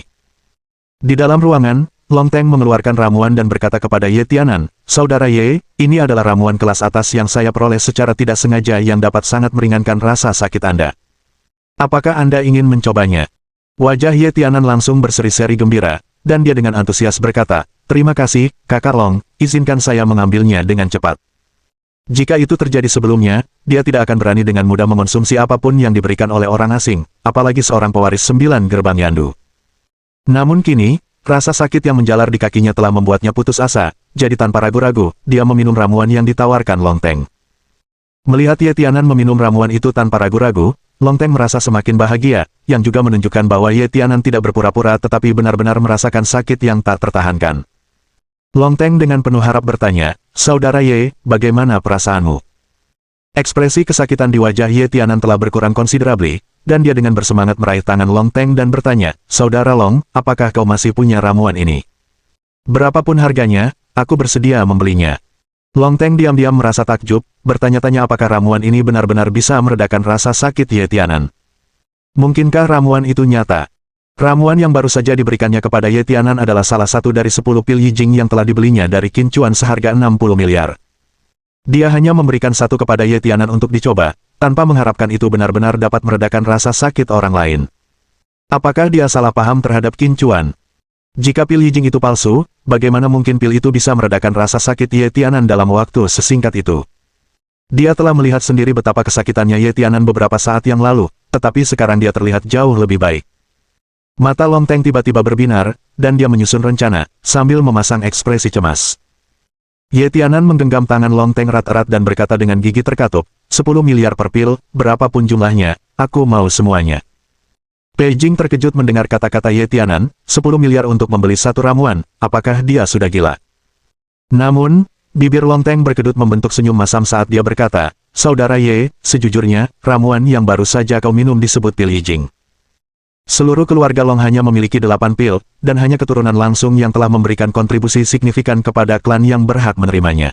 Di dalam ruangan, Long Teng mengeluarkan ramuan dan berkata kepada Ye Tianan, Saudara Ye, ini adalah ramuan kelas atas yang saya peroleh secara tidak sengaja yang dapat sangat meringankan rasa sakit Anda. Apakah Anda ingin mencobanya? Wajah Ye Tianan langsung berseri-seri gembira, dan dia dengan antusias berkata, terima kasih, Kakak Long, izinkan saya mengambilnya dengan cepat. Jika itu terjadi sebelumnya, dia tidak akan berani dengan mudah mengonsumsi apapun yang diberikan oleh orang asing, apalagi seorang pewaris 9 gerbang Yandu. Namun kini, rasa sakit yang menjalar di kakinya telah membuatnya putus asa, jadi tanpa ragu-ragu, dia meminum ramuan yang ditawarkan Long Teng. Melihat Ye Tianan meminum ramuan itu tanpa ragu-ragu, Long Teng merasa semakin bahagia, yang juga menunjukkan bahwa Ye Tianan tidak berpura-pura tetapi benar-benar merasakan sakit yang tak tertahankan. Long Teng dengan penuh harap bertanya, Saudara Ye, bagaimana perasaanmu? Ekspresi kesakitan di wajah Ye Tianan telah berkurang konsiderably, dan dia dengan bersemangat meraih tangan Long Teng dan bertanya, Saudara Long, apakah kau masih punya ramuan ini? Berapapun harganya, aku bersedia membelinya. Long Teng diam-diam merasa takjub, bertanya-tanya apakah ramuan ini benar-benar bisa meredakan rasa sakit Ye Tianan. Mungkinkah ramuan itu nyata? Ramuan yang baru saja diberikannya kepada Ye Tianan adalah salah satu dari 10 pil Yijing yang telah dibelinya dari Qin Chuan seharga 60 miliar. Dia hanya memberikan satu kepada Ye Tianan untuk dicoba, tanpa mengharapkan itu benar-benar dapat meredakan rasa sakit orang lain. Apakah dia salah paham terhadap Qin Chuan? Jika pil Yijing itu palsu, bagaimana mungkin pil itu bisa meredakan rasa sakit Ye Tianan dalam waktu sesingkat itu? Dia telah melihat sendiri betapa kesakitannya Ye Tianan beberapa saat yang lalu, tetapi sekarang dia terlihat jauh lebih baik. Mata Long Teng tiba-tiba berbinar, dan dia menyusun rencana, sambil memasang ekspresi cemas. Ye Tianan menggenggam tangan Long Teng erat-erat dan berkata dengan gigi terkatup, 10 miliar per pil, berapapun jumlahnya, aku mau semuanya. Pei Jing terkejut mendengar kata-kata Ye Tianan, 10 miliar untuk membeli satu ramuan, apakah dia sudah gila? Namun, bibir Long Teng berkedut membentuk senyum masam saat dia berkata, Saudara Ye, sejujurnya, ramuan yang baru saja kau minum disebut pil Yijing. Seluruh keluarga Long hanya memiliki 8 pil, dan hanya keturunan langsung yang telah memberikan kontribusi signifikan kepada klan yang berhak menerimanya.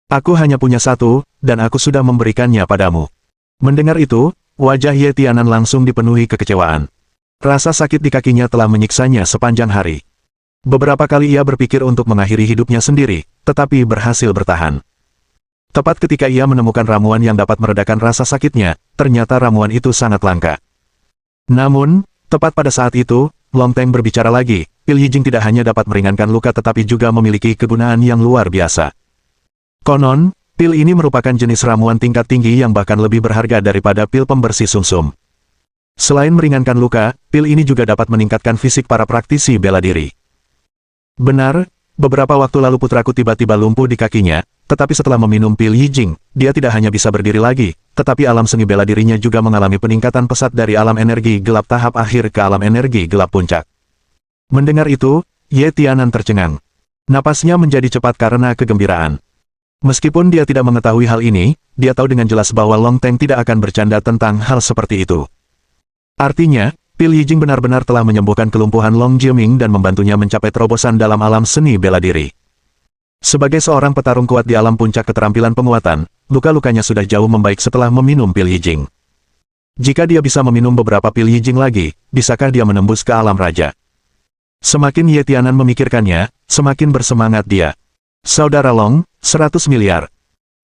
Aku hanya punya satu, dan aku sudah memberikannya padamu. Mendengar itu, wajah Ye Tianan langsung dipenuhi kekecewaan. Rasa sakit di kakinya telah menyiksanya sepanjang hari. Beberapa kali ia berpikir untuk mengakhiri hidupnya sendiri, tetapi berhasil bertahan. Tepat ketika ia menemukan ramuan yang dapat meredakan rasa sakitnya, ternyata ramuan itu sangat langka. Namun, tepat pada saat itu, Long Teng berbicara lagi, pil Yijing tidak hanya dapat meringankan luka tetapi juga memiliki kegunaan yang luar biasa. Konon, pil ini merupakan jenis ramuan tingkat tinggi yang bahkan lebih berharga daripada pil pembersih sumsum. Selain meringankan luka, pil ini juga dapat meningkatkan fisik para praktisi bela diri. Benar, beberapa waktu lalu putraku tiba-tiba lumpuh di kakinya, tetapi setelah meminum pil Yijing, dia tidak hanya bisa berdiri lagi, tetapi alam seni bela dirinya juga mengalami peningkatan pesat dari alam energi gelap tahap akhir ke alam energi gelap puncak. Mendengar itu, Ye Tianan tercengang. Napasnya menjadi cepat karena kegembiraan. Meskipun dia tidak mengetahui hal ini, dia tahu dengan jelas bahwa Long Teng tidak akan bercanda tentang hal seperti itu. Artinya, pil Yijing benar-benar telah menyembuhkan kelumpuhan Long Jiaming dan membantunya mencapai terobosan dalam alam seni bela diri. Sebagai seorang petarung kuat di alam puncak keterampilan penguatan, luka-lukanya sudah jauh membaik setelah meminum pil Yijing. Jika dia bisa meminum beberapa pil Yijing lagi, bisakah dia menembus ke alam raja? Semakin Ye Tianan memikirkannya, semakin bersemangat dia. Saudara Long, 100 miliar.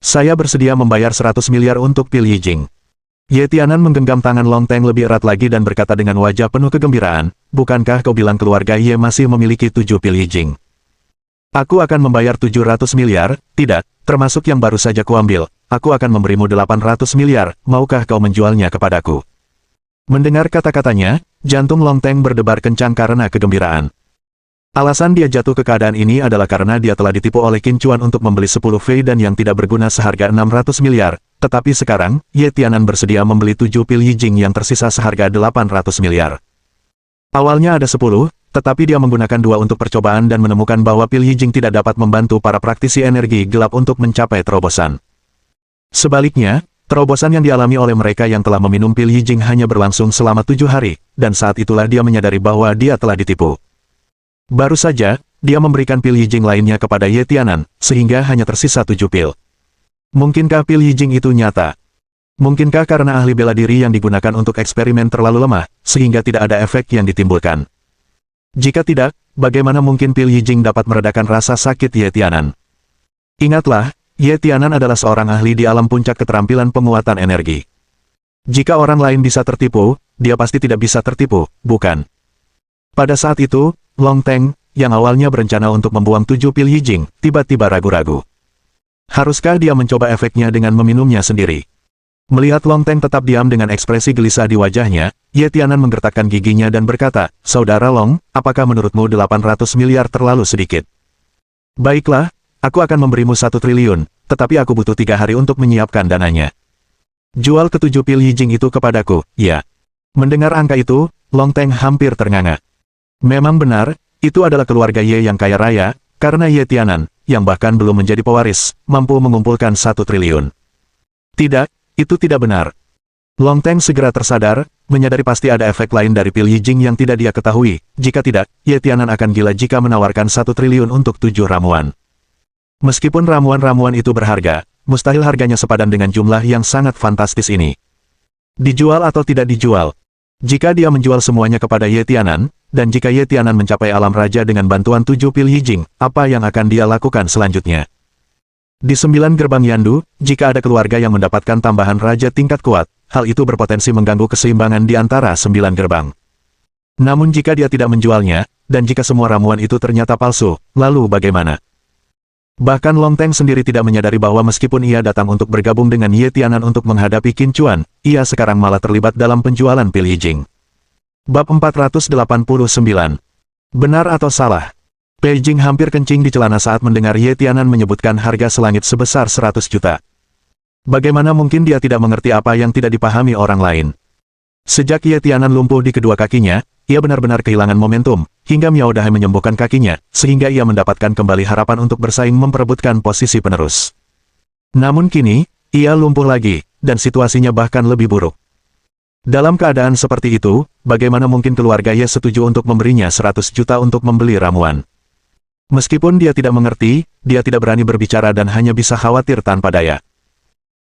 Saya bersedia membayar 100 miliar untuk pil Yijing. Ye Tianan menggenggam tangan Long Teng lebih erat lagi dan berkata dengan wajah penuh kegembiraan, bukankah kau bilang keluarga Ye masih memiliki 7 pil Yijing? Aku akan membayar 700 miliar, tidak, termasuk yang baru saja kuambil, aku akan memberimu 800 miliar, maukah kau menjualnya kepadaku? Mendengar kata-katanya, jantung Long Teng berdebar kencang karena kegembiraan. Alasan dia jatuh ke keadaan ini adalah karena dia telah ditipu oleh Qin Chuan untuk membeli 10 Fei dan yang tidak berguna seharga 600 miliar, tetapi sekarang, Ye Tianan bersedia membeli 7 pil Yijing yang tersisa seharga 800 miliar. Awalnya ada 10, tetapi dia menggunakan 2 untuk percobaan dan menemukan bahwa pil Yijing tidak dapat membantu para praktisi energi gelap untuk mencapai terobosan. Sebaliknya, terobosan yang dialami oleh mereka yang telah meminum pil Yijing hanya berlangsung selama 7 hari, dan saat itulah dia menyadari bahwa dia telah ditipu. Baru saja, dia memberikan pil Yijing lainnya kepada Ye Tianan, sehingga hanya tersisa 7 pil. Mungkinkah pil Yijing itu nyata? Mungkinkah karena ahli bela diri yang digunakan untuk eksperimen terlalu lemah, sehingga tidak ada efek yang ditimbulkan? Jika tidak, bagaimana mungkin pil Yijing dapat meredakan rasa sakit Ye Tianan? Ingatlah, Ye Tianan adalah seorang ahli di alam puncak keterampilan penguatan energi. Jika orang lain bisa tertipu, dia pasti tidak bisa tertipu, bukan? Pada saat itu, Long Teng, yang awalnya berencana untuk membuang 7 pil Yijing, tiba-tiba ragu-ragu. Haruskah dia mencoba efeknya dengan meminumnya sendiri? Melihat Long Teng tetap diam dengan ekspresi gelisah di wajahnya, Ye Tianan menggertakkan giginya dan berkata, "Saudara Long, apakah menurutmu 800 miliar terlalu sedikit? Baiklah, aku akan memberimu 1 triliun, tetapi aku butuh 3 hari untuk menyiapkan dananya. Jual ke-7 pil Yijing itu kepadaku, ya." Mendengar angka itu, Long Teng hampir ternganga. Memang benar, itu adalah keluarga Ye yang kaya raya, karena Ye Tianan, yang bahkan belum menjadi pewaris, mampu mengumpulkan 1 triliun. Tidak, itu tidak benar. Long Teng segera tersadar, menyadari pasti ada efek lain dari pil Yijing yang tidak dia ketahui, jika tidak, Ye Tianan akan gila jika menawarkan 1 triliun untuk 7 ramuan. Meskipun ramuan-ramuan itu berharga, mustahil harganya sepadan dengan jumlah yang sangat fantastis ini. Dijual atau tidak dijual? Jika dia menjual semuanya kepada Ye Tianan, dan jika Ye Tianan mencapai alam raja dengan bantuan 7 pil Yijing, apa yang akan dia lakukan selanjutnya? Di 9 gerbang Yandu, jika ada keluarga yang mendapatkan tambahan raja tingkat kuat, hal itu berpotensi mengganggu keseimbangan di antara 9 gerbang. Namun jika dia tidak menjualnya, dan jika semua ramuan itu ternyata palsu, lalu bagaimana? Bahkan Long Teng sendiri tidak menyadari bahwa meskipun ia datang untuk bergabung dengan Ye Tianan untuk menghadapi Qin Chuan, ia sekarang malah terlibat dalam penjualan pil Yijing. Bab 489. Benar atau salah? Pei Jing hampir kencing di celana saat mendengar Ye Tianan menyebutkan harga selangit sebesar 100 juta. Bagaimana mungkin dia tidak mengerti apa yang tidak dipahami orang lain? Sejak Ye Tianan lumpuh di kedua kakinya, ia benar-benar kehilangan momentum, hingga Miao Dai menyembuhkan kakinya, sehingga ia mendapatkan kembali harapan untuk bersaing memperebutkan posisi penerus. Namun kini, ia lumpuh lagi, dan situasinya bahkan lebih buruk. Dalam keadaan seperti itu, bagaimana mungkin keluarga Ye setuju untuk memberinya 100 juta untuk membeli ramuan? Meskipun dia tidak mengerti, dia tidak berani berbicara dan hanya bisa khawatir tanpa daya.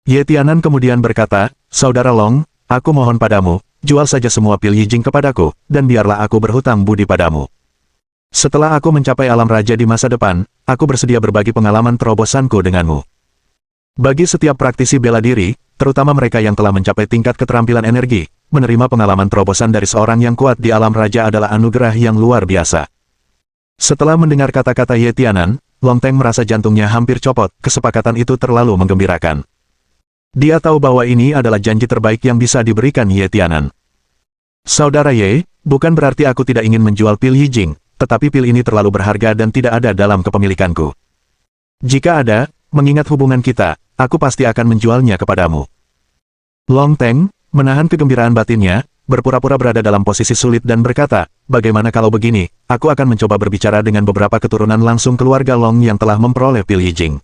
Ye Tianan kemudian berkata, "Saudara Long, aku mohon padamu, jual saja semua pil Yijing kepadaku, dan biarlah aku berhutang budi padamu. Setelah aku mencapai alam raja di masa depan, aku bersedia berbagi pengalaman terobosanku denganmu." Bagi setiap praktisi bela diri, terutama mereka yang telah mencapai tingkat keterampilan energi, menerima pengalaman terobosan dari seorang yang kuat di alam raja adalah anugerah yang luar biasa. Setelah mendengar kata-kata Ye Tianan, Long Teng merasa jantungnya hampir copot, kesepakatan itu terlalu menggembirakan. Dia tahu bahwa ini adalah janji terbaik yang bisa diberikan Ye Tianan. "Saudara Ye, bukan berarti aku tidak ingin menjual pil Yijing, tetapi pil ini terlalu berharga dan tidak ada dalam kepemilikanku. Jika ada, mengingat hubungan kita, aku pasti akan menjualnya kepadamu." Long Teng, menahan kegembiraan batinnya, berpura-pura berada dalam posisi sulit dan berkata, "Bagaimana kalau begini, aku akan mencoba berbicara dengan beberapa keturunan langsung keluarga Long yang telah memperoleh pil Yijing.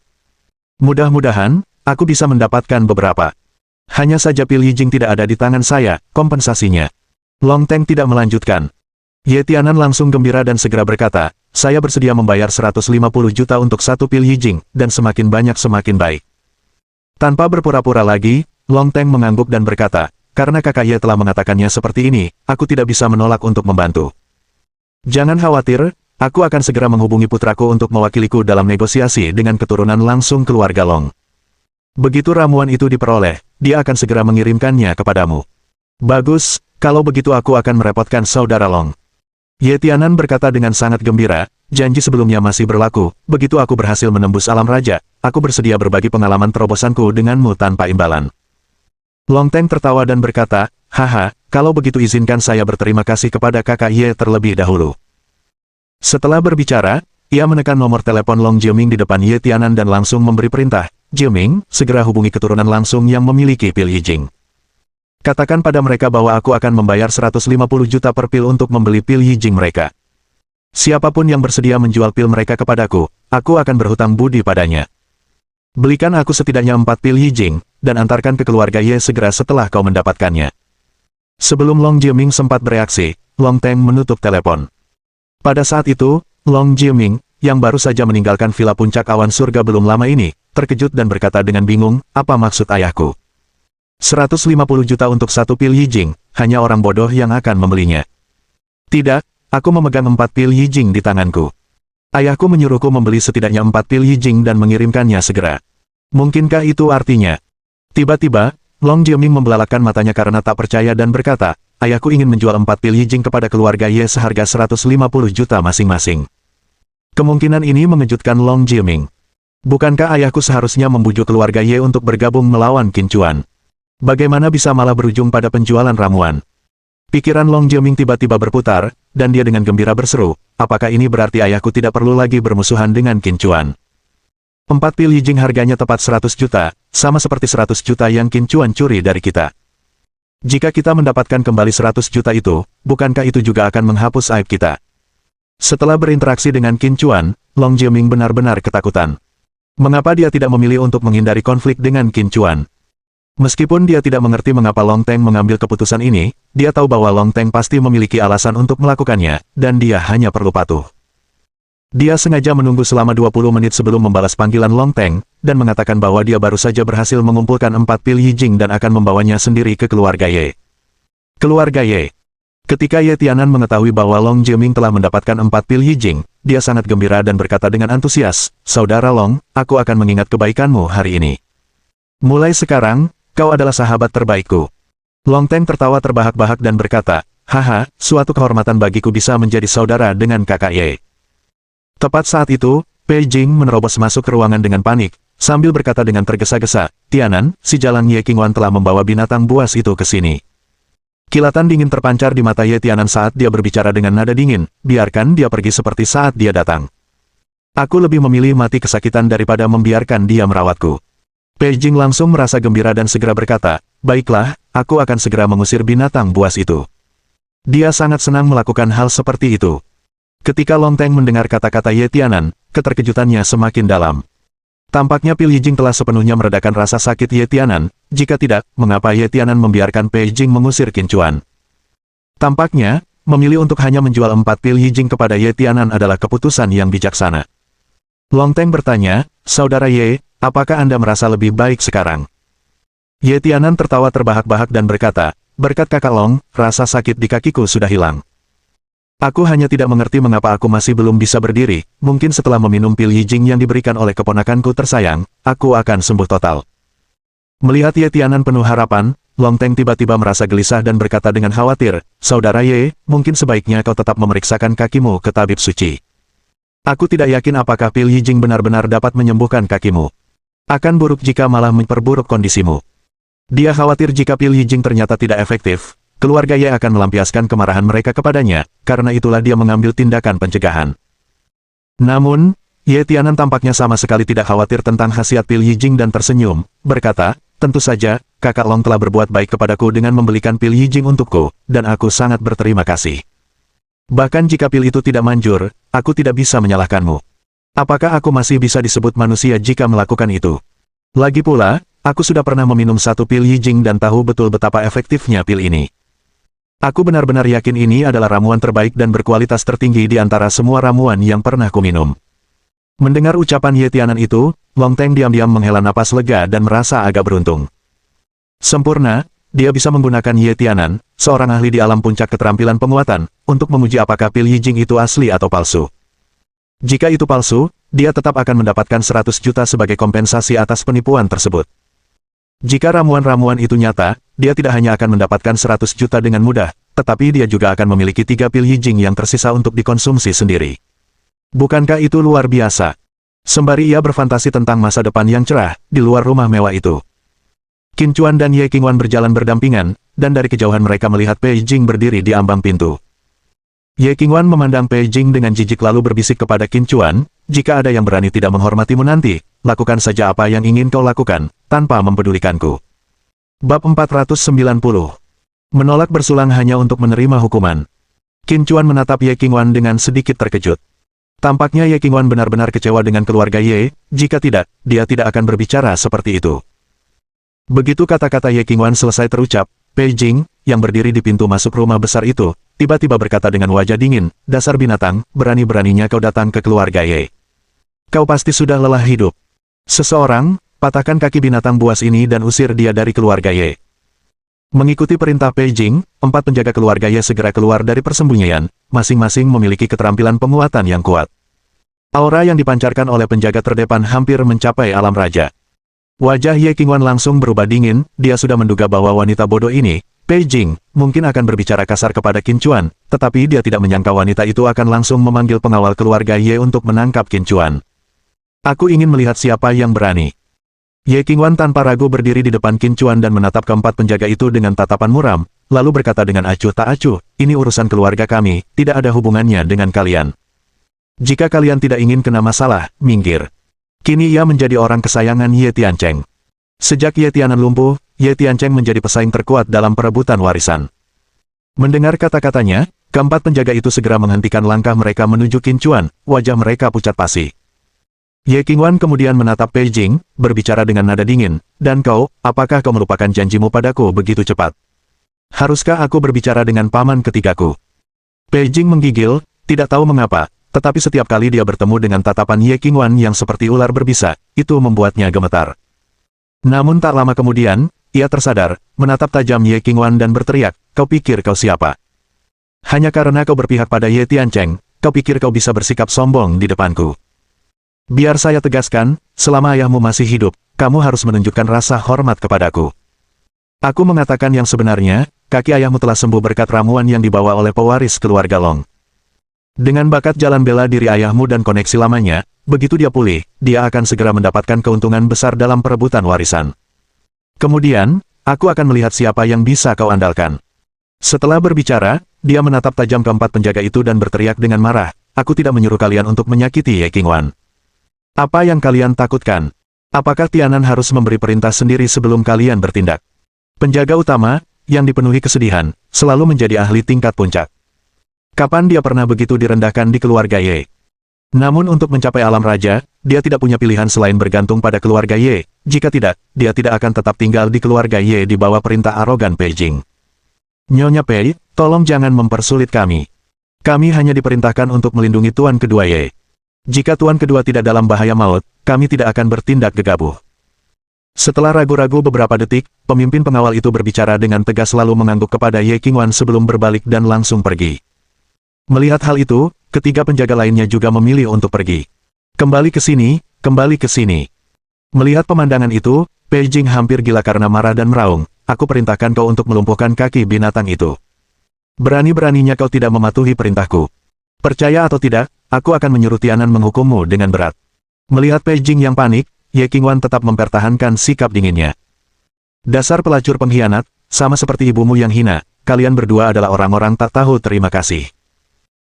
Mudah-mudahan, aku bisa mendapatkan beberapa. Hanya saja pil Yijing tidak ada di tangan saya, kompensasinya." Long Teng tidak melanjutkan. Ye Tianan langsung gembira dan segera berkata, "Saya bersedia membayar 150 juta untuk 1 pil Yijing, dan semakin banyak semakin baik." Tanpa berpura-pura lagi, Long Teng mengangguk dan berkata, "Karena kakak Ye telah mengatakannya seperti ini, aku tidak bisa menolak untuk membantu. Jangan khawatir, aku akan segera menghubungi putraku untuk mewakiliku dalam negosiasi dengan keturunan langsung keluarga Long. Begitu ramuan itu diperoleh, dia akan segera mengirimkannya kepadamu." "Bagus, kalau begitu aku akan merepotkan saudara Long." Ye Tianan berkata dengan sangat gembira, "Janji sebelumnya masih berlaku, begitu aku berhasil menembus alam raja, aku bersedia berbagi pengalaman terobosanku denganmu tanpa imbalan." Long Teng tertawa dan berkata, "Haha, kalau begitu izinkan saya berterima kasih kepada kakak Ye terlebih dahulu." Setelah berbicara, ia menekan nomor telepon Long Jiaming di depan Ye Tianan dan langsung memberi perintah, "Jiaming, segera hubungi keturunan langsung yang memiliki pil Yijing. Katakan pada mereka bahwa aku akan membayar 150 juta per pil untuk membeli pil Yijing mereka. Siapapun yang bersedia menjual pil mereka kepadaku, aku akan berhutang budi padanya. Belikan aku setidaknya 4 pil Yijing, dan antarkan ke keluarga Ye segera setelah kau mendapatkannya." Sebelum Long Jiaming sempat bereaksi, Long Teng menutup telepon. Pada saat itu, Long Jiaming, yang baru saja meninggalkan villa puncak awan surga belum lama ini, terkejut dan berkata dengan bingung, "Apa maksud ayahku? 150 juta untuk 1 pil Yijing, hanya orang bodoh yang akan membelinya." "Tidak, aku memegang 4 pil Yijing di tanganku. Ayahku menyuruhku membeli setidaknya 4 pil Yijing dan mengirimkannya segera. Mungkinkah itu artinya?" Tiba-tiba, Long Jiaming membelalakan matanya karena tak percaya dan berkata, "Ayahku ingin menjual 4 pil Yijing kepada keluarga Ye seharga 150 juta masing-masing." Kemungkinan ini mengejutkan Long Jiaming. Bukankah ayahku seharusnya membujuk keluarga Ye untuk bergabung melawan Qin Chuan? Bagaimana bisa malah berujung pada penjualan ramuan? Pikiran Long Jiaming tiba-tiba berputar, dan dia dengan gembira berseru, "Apakah ini berarti ayahku tidak perlu lagi bermusuhan dengan Qin Chuan? 4 pil Yijing harganya tepat 100 juta, sama seperti 100 juta yang Qin Chuan curi dari kita. Jika kita mendapatkan kembali 100 juta itu, bukankah itu juga akan menghapus aib kita?" Setelah berinteraksi dengan Qin Chuan, Long Jiaming benar-benar ketakutan. Mengapa dia tidak memilih untuk menghindari konflik dengan Qin Chuan? Meskipun dia tidak mengerti mengapa Long Teng mengambil keputusan ini, dia tahu bahwa Long Teng pasti memiliki alasan untuk melakukannya, dan dia hanya perlu patuh. Dia sengaja menunggu selama 20 menit sebelum membalas panggilan Long Teng, dan mengatakan bahwa dia baru saja berhasil mengumpulkan 4 pil Yijing dan akan membawanya sendiri ke keluarga Ye. Keluarga Ye. Ketika Ye Tianan mengetahui bahwa Long Jiaming telah mendapatkan 4 pil Yijing, dia sangat gembira dan berkata dengan antusias, "Saudara Long, aku akan mengingat kebaikanmu hari ini. Mulai sekarang, kau adalah sahabat terbaikku." Long Teng tertawa terbahak-bahak dan berkata, "Haha, suatu kehormatan bagiku bisa menjadi saudara dengan kakak Ye." Tepat saat itu, Pei Jing menerobos masuk ke ruangan dengan panik, sambil berkata dengan tergesa-gesa, "Tianan, si jalang Ye Qingwan telah membawa binatang buas itu ke sini." Kilatan dingin terpancar di mata Ye Tianan saat dia berbicara dengan nada dingin, "Biarkan dia pergi seperti saat dia datang. Aku lebih memilih mati kesakitan daripada membiarkan dia merawatku." Pei Jing langsung merasa gembira dan segera berkata, "Baiklah, aku akan segera mengusir binatang buas itu." Dia sangat senang melakukan hal seperti itu. Ketika Long Teng mendengar kata-kata Ye Tianan, keterkejutannya semakin dalam. Tampaknya pil Yijing telah sepenuhnya meredakan rasa sakit Ye Tianan, jika tidak, mengapa Ye Tianan membiarkan Pei Jing mengusir Qin Chuan? Tampaknya, memilih untuk hanya menjual 4 pil Yijing kepada Ye Tianan adalah keputusan yang bijaksana. Long Teng bertanya, "Saudara Ye, apakah Anda merasa lebih baik sekarang?" Ye Tianan tertawa terbahak-bahak dan berkata, "Berkat kakak Long, rasa sakit di kakiku sudah hilang. Aku hanya tidak mengerti mengapa aku masih belum bisa berdiri, mungkin setelah meminum pil Yijing yang diberikan oleh keponakanku tersayang, aku akan sembuh total." Melihat Ye Tianan penuh harapan, Long Teng tiba-tiba merasa gelisah dan berkata dengan khawatir, "Saudara Ye, mungkin sebaiknya kau tetap memeriksakan kakimu ke tabib suci. Aku tidak yakin apakah pil Yijing benar-benar dapat menyembuhkan kakimu. Akan buruk jika malah memperburuk kondisimu." Dia khawatir jika pil Yijing ternyata tidak efektif, keluarga Ye akan melampiaskan kemarahan mereka kepadanya, karena itulah dia mengambil tindakan pencegahan. Namun, Ye Tianan tampaknya sama sekali tidak khawatir tentang khasiat pil Yijing dan tersenyum, berkata, "Tentu saja, kakak Long telah berbuat baik kepadaku dengan membelikan pil Yijing untukku, dan aku sangat berterima kasih. Bahkan jika pil itu tidak manjur, aku tidak bisa menyalahkanmu. Apakah aku masih bisa disebut manusia jika melakukan itu? Lagi pula, aku sudah pernah meminum 1 pil Yijing dan tahu betul betapa efektifnya pil ini. Aku benar-benar yakin ini adalah ramuan terbaik dan berkualitas tertinggi di antara semua ramuan yang pernah kuminum." Mendengar ucapan Ye Tianan itu, Long Teng diam-diam menghela napas lega dan merasa agak beruntung. Sempurna, dia bisa menggunakan Ye Tianan, seorang ahli di alam puncak keterampilan penguatan, untuk menguji apakah pil Yijing itu asli atau palsu. Jika itu palsu, dia tetap akan mendapatkan 100 juta sebagai kompensasi atas penipuan tersebut. Jika ramuan-ramuan itu nyata, dia tidak hanya akan mendapatkan 100 juta dengan mudah, tetapi dia juga akan memiliki 3 pil Yijing yang tersisa untuk dikonsumsi sendiri. Bukankah itu luar biasa? Sembari ia berfantasi tentang masa depan yang cerah, di luar rumah mewah itu. Qin Chuan dan Ye Qingwan berjalan berdampingan, dan dari kejauhan mereka melihat Pei Jing berdiri di ambang pintu. Ye Qingwan memandang Pei Jing dengan jijik lalu berbisik kepada Qin Chuan, jika ada yang berani tidak menghormatimu nanti, lakukan saja apa yang ingin kau lakukan, tanpa mempedulikanku. Bab 490. Menolak bersulang hanya untuk menerima hukuman. Qin Chuan menatap Ye Qingwan dengan sedikit terkejut. Tampaknya Ye Qingwan benar-benar kecewa dengan keluarga Ye, jika tidak, dia tidak akan berbicara seperti itu. Begitu kata-kata Ye Qingwan selesai terucap, Pei Jing, yang berdiri di pintu masuk rumah besar itu, tiba-tiba berkata dengan wajah dingin, dasar binatang, berani-beraninya kau datang ke keluarga Ye. Kau pasti sudah lelah hidup. Seseorang, patahkan kaki binatang buas ini dan usir dia dari keluarga Ye. Mengikuti perintah Pei Jing, 4 penjaga keluarga Ye segera keluar dari persembunyian, masing-masing memiliki keterampilan penguatan yang kuat. Aura yang dipancarkan oleh penjaga terdepan hampir mencapai alam raja. Wajah Ye Qingwan langsung berubah dingin, dia sudah menduga bahwa wanita bodoh ini, Pei Jing, mungkin akan berbicara kasar kepada Qin Chuan, tetapi dia tidak menyangka wanita itu akan langsung memanggil pengawal keluarga Ye untuk menangkap Qin Chuan. Aku ingin melihat siapa yang berani. Ye Qingwan tanpa ragu berdiri di depan Qin Chuan dan menatap keempat penjaga itu dengan tatapan muram, lalu berkata dengan acuh tak acuh, ini urusan keluarga kami, tidak ada hubungannya dengan kalian. Jika kalian tidak ingin kena masalah, minggir. Kini ia menjadi orang kesayangan Ye Tiancheng. Sejak Ye Tianan lumpuh, Ye Tiancheng menjadi pesaing terkuat dalam perebutan warisan. Mendengar kata-katanya, keempat penjaga itu segera menghentikan langkah mereka menuju Qin Chuan, wajah mereka pucat pasi. Ye Qingwan kemudian menatap Pei Jing, berbicara dengan nada dingin, dan kau, apakah kau melupakan janjimu padaku begitu cepat? Haruskah aku berbicara dengan paman ketigaku? Pei Jing menggigil, tidak tahu mengapa, tetapi setiap kali dia bertemu dengan tatapan Ye Qingwan yang seperti ular berbisa, itu membuatnya gemetar. Namun tak lama kemudian, ia tersadar, menatap tajam Ye Qingwan dan berteriak, kau pikir kau siapa? Hanya karena kau berpihak pada Ye Tiancheng, kau pikir kau bisa bersikap sombong di depanku. Biar saya tegaskan, selama ayahmu masih hidup, kamu harus menunjukkan rasa hormat kepadaku. Aku mengatakan yang sebenarnya, kaki ayahmu telah sembuh berkat ramuan yang dibawa oleh pewaris keluarga Long. Dengan bakat jalan bela diri ayahmu dan koneksi lamanya, begitu dia pulih, dia akan segera mendapatkan keuntungan besar dalam perebutan warisan. Kemudian, aku akan melihat siapa yang bisa kau andalkan. Setelah berbicara, dia menatap tajam keempat penjaga itu dan berteriak dengan marah, aku tidak menyuruh kalian untuk menyakiti Ye Qingwan. Apa yang kalian takutkan? Apakah Tianan harus memberi perintah sendiri sebelum kalian bertindak? Penjaga utama, yang dipenuhi kesedihan, selalu menjadi ahli tingkat puncak. Kapan dia pernah begitu direndahkan di keluarga Ye? Namun untuk mencapai alam raja, dia tidak punya pilihan selain bergantung pada keluarga Ye. Jika tidak, dia tidak akan tetap tinggal di keluarga Ye di bawah perintah arogan Pei Jing. Nyonya Pei, tolong jangan mempersulit kami. Kami hanya diperintahkan untuk melindungi tuan kedua Ye. Jika tuan kedua tidak dalam bahaya maut, kami tidak akan bertindak gegabah. Setelah ragu-ragu beberapa detik, pemimpin pengawal itu berbicara dengan tegas lalu mengangguk kepada Ye Qingwan sebelum berbalik dan langsung pergi. Melihat hal itu, ketiga penjaga lainnya juga memilih untuk pergi. Kembali ke sini, kembali ke sini. Melihat pemandangan itu, Pei Jing hampir gila karena marah dan meraung, aku perintahkan kau untuk melumpuhkan kaki binatang itu. Berani-beraninya kau tidak mematuhi perintahku. Percaya atau tidak, aku akan menyuruh Tianan menghukummu dengan berat. Melihat Pei Jing yang panik, Ye Qingwan tetap mempertahankan sikap dinginnya. Dasar pelacur pengkhianat, sama seperti ibumu yang hina, kalian berdua adalah orang-orang tak tahu terima kasih.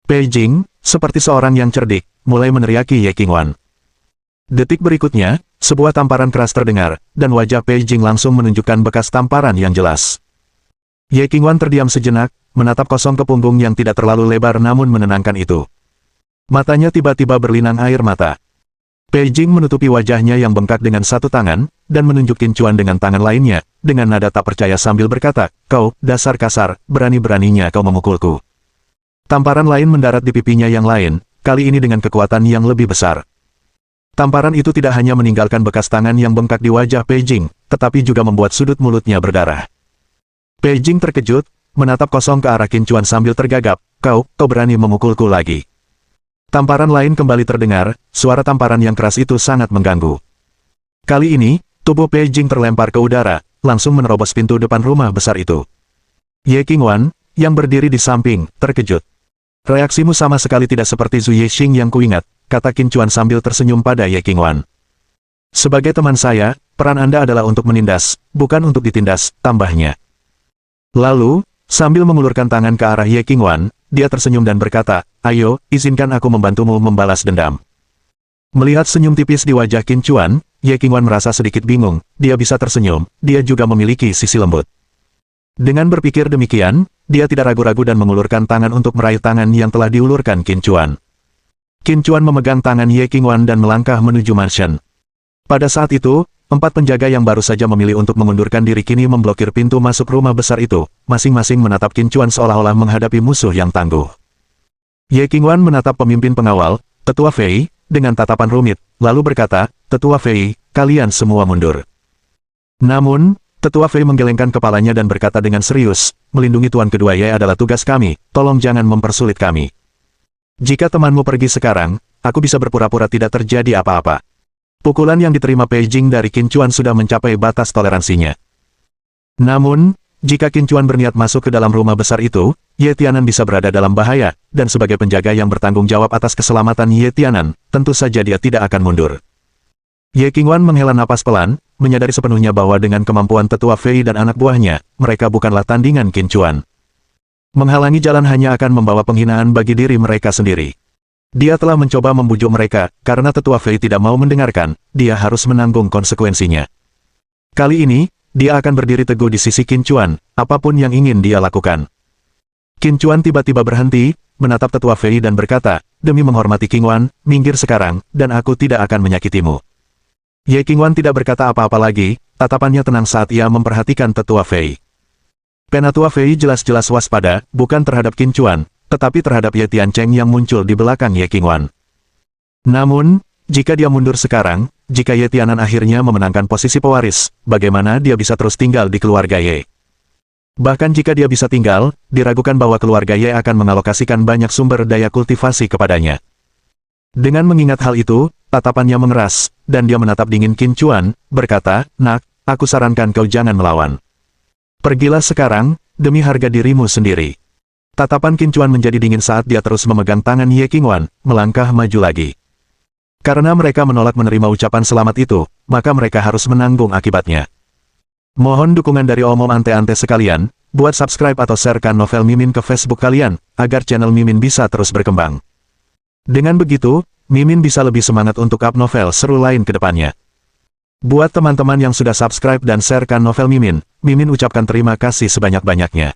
Pei Jing, seperti seorang yang cerdik, mulai meneriaki Ye Qingwan. Detik berikutnya, sebuah tamparan keras terdengar, dan wajah Pei Jing langsung menunjukkan bekas tamparan yang jelas. Ye Qingwan terdiam sejenak, menatap kosong ke punggung yang tidak terlalu lebar namun menenangkan itu. Matanya tiba-tiba berlinang air mata. Pei Jing menutupi wajahnya yang bengkak dengan satu tangan, dan menunjuk Qin Chuan dengan tangan lainnya, dengan nada tak percaya sambil berkata, kau, dasar kasar, berani-beraninya kau memukulku. Tamparan lain mendarat di pipinya yang lain, kali ini dengan kekuatan yang lebih besar. Tamparan itu tidak hanya meninggalkan bekas tangan yang bengkak di wajah Pei Jing, tetapi juga membuat sudut mulutnya berdarah. Pei Jing terkejut, menatap kosong ke arah Qin Chuan sambil tergagap, kau berani memukulku lagi. Tamparan lain kembali terdengar, suara tamparan yang keras itu sangat mengganggu. Kali ini, tubuh Pei Jing terlempar ke udara, langsung menerobos pintu depan rumah besar itu. Ye Qingwan, yang berdiri di samping, terkejut. Reaksimu sama sekali tidak seperti Zhu Yexing yang kuingat, kata Qin Chuan sambil tersenyum pada Ye Qingwan. Sebagai teman saya, peran Anda adalah untuk menindas, bukan untuk ditindas, tambahnya. Lalu, sambil mengulurkan tangan ke arah Ye Qingwan, dia tersenyum dan berkata, "Ayo, izinkan aku membantumu membalas dendam." Melihat senyum tipis di wajah Qin Chuan, Ye Qingwan merasa sedikit bingung, dia bisa tersenyum, dia juga memiliki sisi lembut. Dengan berpikir demikian, dia tidak ragu-ragu dan mengulurkan tangan untuk meraih tangan yang telah diulurkan Qin Chuan. Qin Chuan memegang tangan Ye Qingwan dan melangkah menuju mansion. Pada saat itu, 4 penjaga yang baru saja memilih untuk mengundurkan diri kini memblokir pintu masuk rumah besar itu, masing-masing menatap Qin Chuan seolah-olah menghadapi musuh yang tangguh. Ye Qingwan menatap pemimpin pengawal, Tetua Fei, dengan tatapan rumit, lalu berkata, "Tetua Fei, kalian semua mundur." Namun, Tetua Fei menggelengkan kepalanya dan berkata dengan serius, "Melindungi Tuan Kedua Ye adalah tugas kami, tolong jangan mempersulit kami. Jika temanmu pergi sekarang, aku bisa berpura-pura tidak terjadi apa-apa." Pukulan yang diterima Pei Jing dari Qin Chuan sudah mencapai batas toleransinya. Namun, jika Qin Chuan berniat masuk ke dalam rumah besar itu, Ye Tianan bisa berada dalam bahaya, dan sebagai penjaga yang bertanggung jawab atas keselamatan Ye Tianan, tentu saja dia tidak akan mundur. Ye Qingwan menghela napas pelan, menyadari sepenuhnya bahwa dengan kemampuan Tetua Fei dan anak buahnya, mereka bukanlah tandingan Qin Chuan. Menghalangi jalan hanya akan membawa penghinaan bagi diri mereka sendiri. Dia telah mencoba membujuk mereka, karena Tetua Fei tidak mau mendengarkan, dia harus menanggung konsekuensinya. Kali ini, dia akan berdiri teguh di sisi Qin Chuan, apapun yang ingin dia lakukan. Qin Chuan tiba-tiba berhenti, menatap Tetua Fei dan berkata, "Demi menghormati Qingwan, minggir sekarang, dan aku tidak akan menyakitimu." Ye Qingwan tidak berkata apa-apa lagi, tatapannya tenang saat ia memperhatikan Tetua Fei. Penatua Fei jelas-jelas waspada, bukan terhadap Qin Chuan, tetapi terhadap Ye Tiancheng yang muncul di belakang Ye Qingwan. Namun, jika dia mundur sekarang, jika Ye Tianan akhirnya memenangkan posisi pewaris, bagaimana dia bisa terus tinggal di keluarga Ye? Bahkan jika dia bisa tinggal, diragukan bahwa keluarga Ye akan mengalokasikan banyak sumber daya kultivasi kepadanya. Dengan mengingat hal itu, tatapannya mengeras, dan dia menatap dingin Qin Chuan, berkata, "Nak, aku sarankan kau jangan melawan. Pergilah sekarang, demi harga dirimu sendiri." Tatapan Qin Chuan menjadi dingin saat dia terus memegang tangan Ye Qingwan, melangkah maju lagi. Karena mereka menolak menerima ucapan selamat itu, maka mereka harus menanggung akibatnya. Mohon dukungan dari Om ante-ante sekalian, buat subscribe atau sharekan novel Mimin ke Facebook kalian, agar channel Mimin bisa terus berkembang. Dengan begitu, Mimin bisa lebih semangat untuk up novel seru lain ke depannya. Buat teman-teman yang sudah subscribe dan sharekan novel Mimin, Mimin ucapkan terima kasih sebanyak-banyaknya.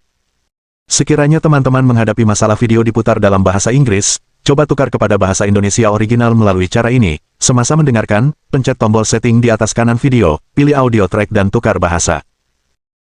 Sekiranya teman-teman menghadapi masalah video diputar dalam bahasa Inggris, coba tukar kepada bahasa Indonesia original melalui cara ini. Semasa mendengarkan, pencet tombol setting di atas kanan video, pilih audio track dan tukar bahasa.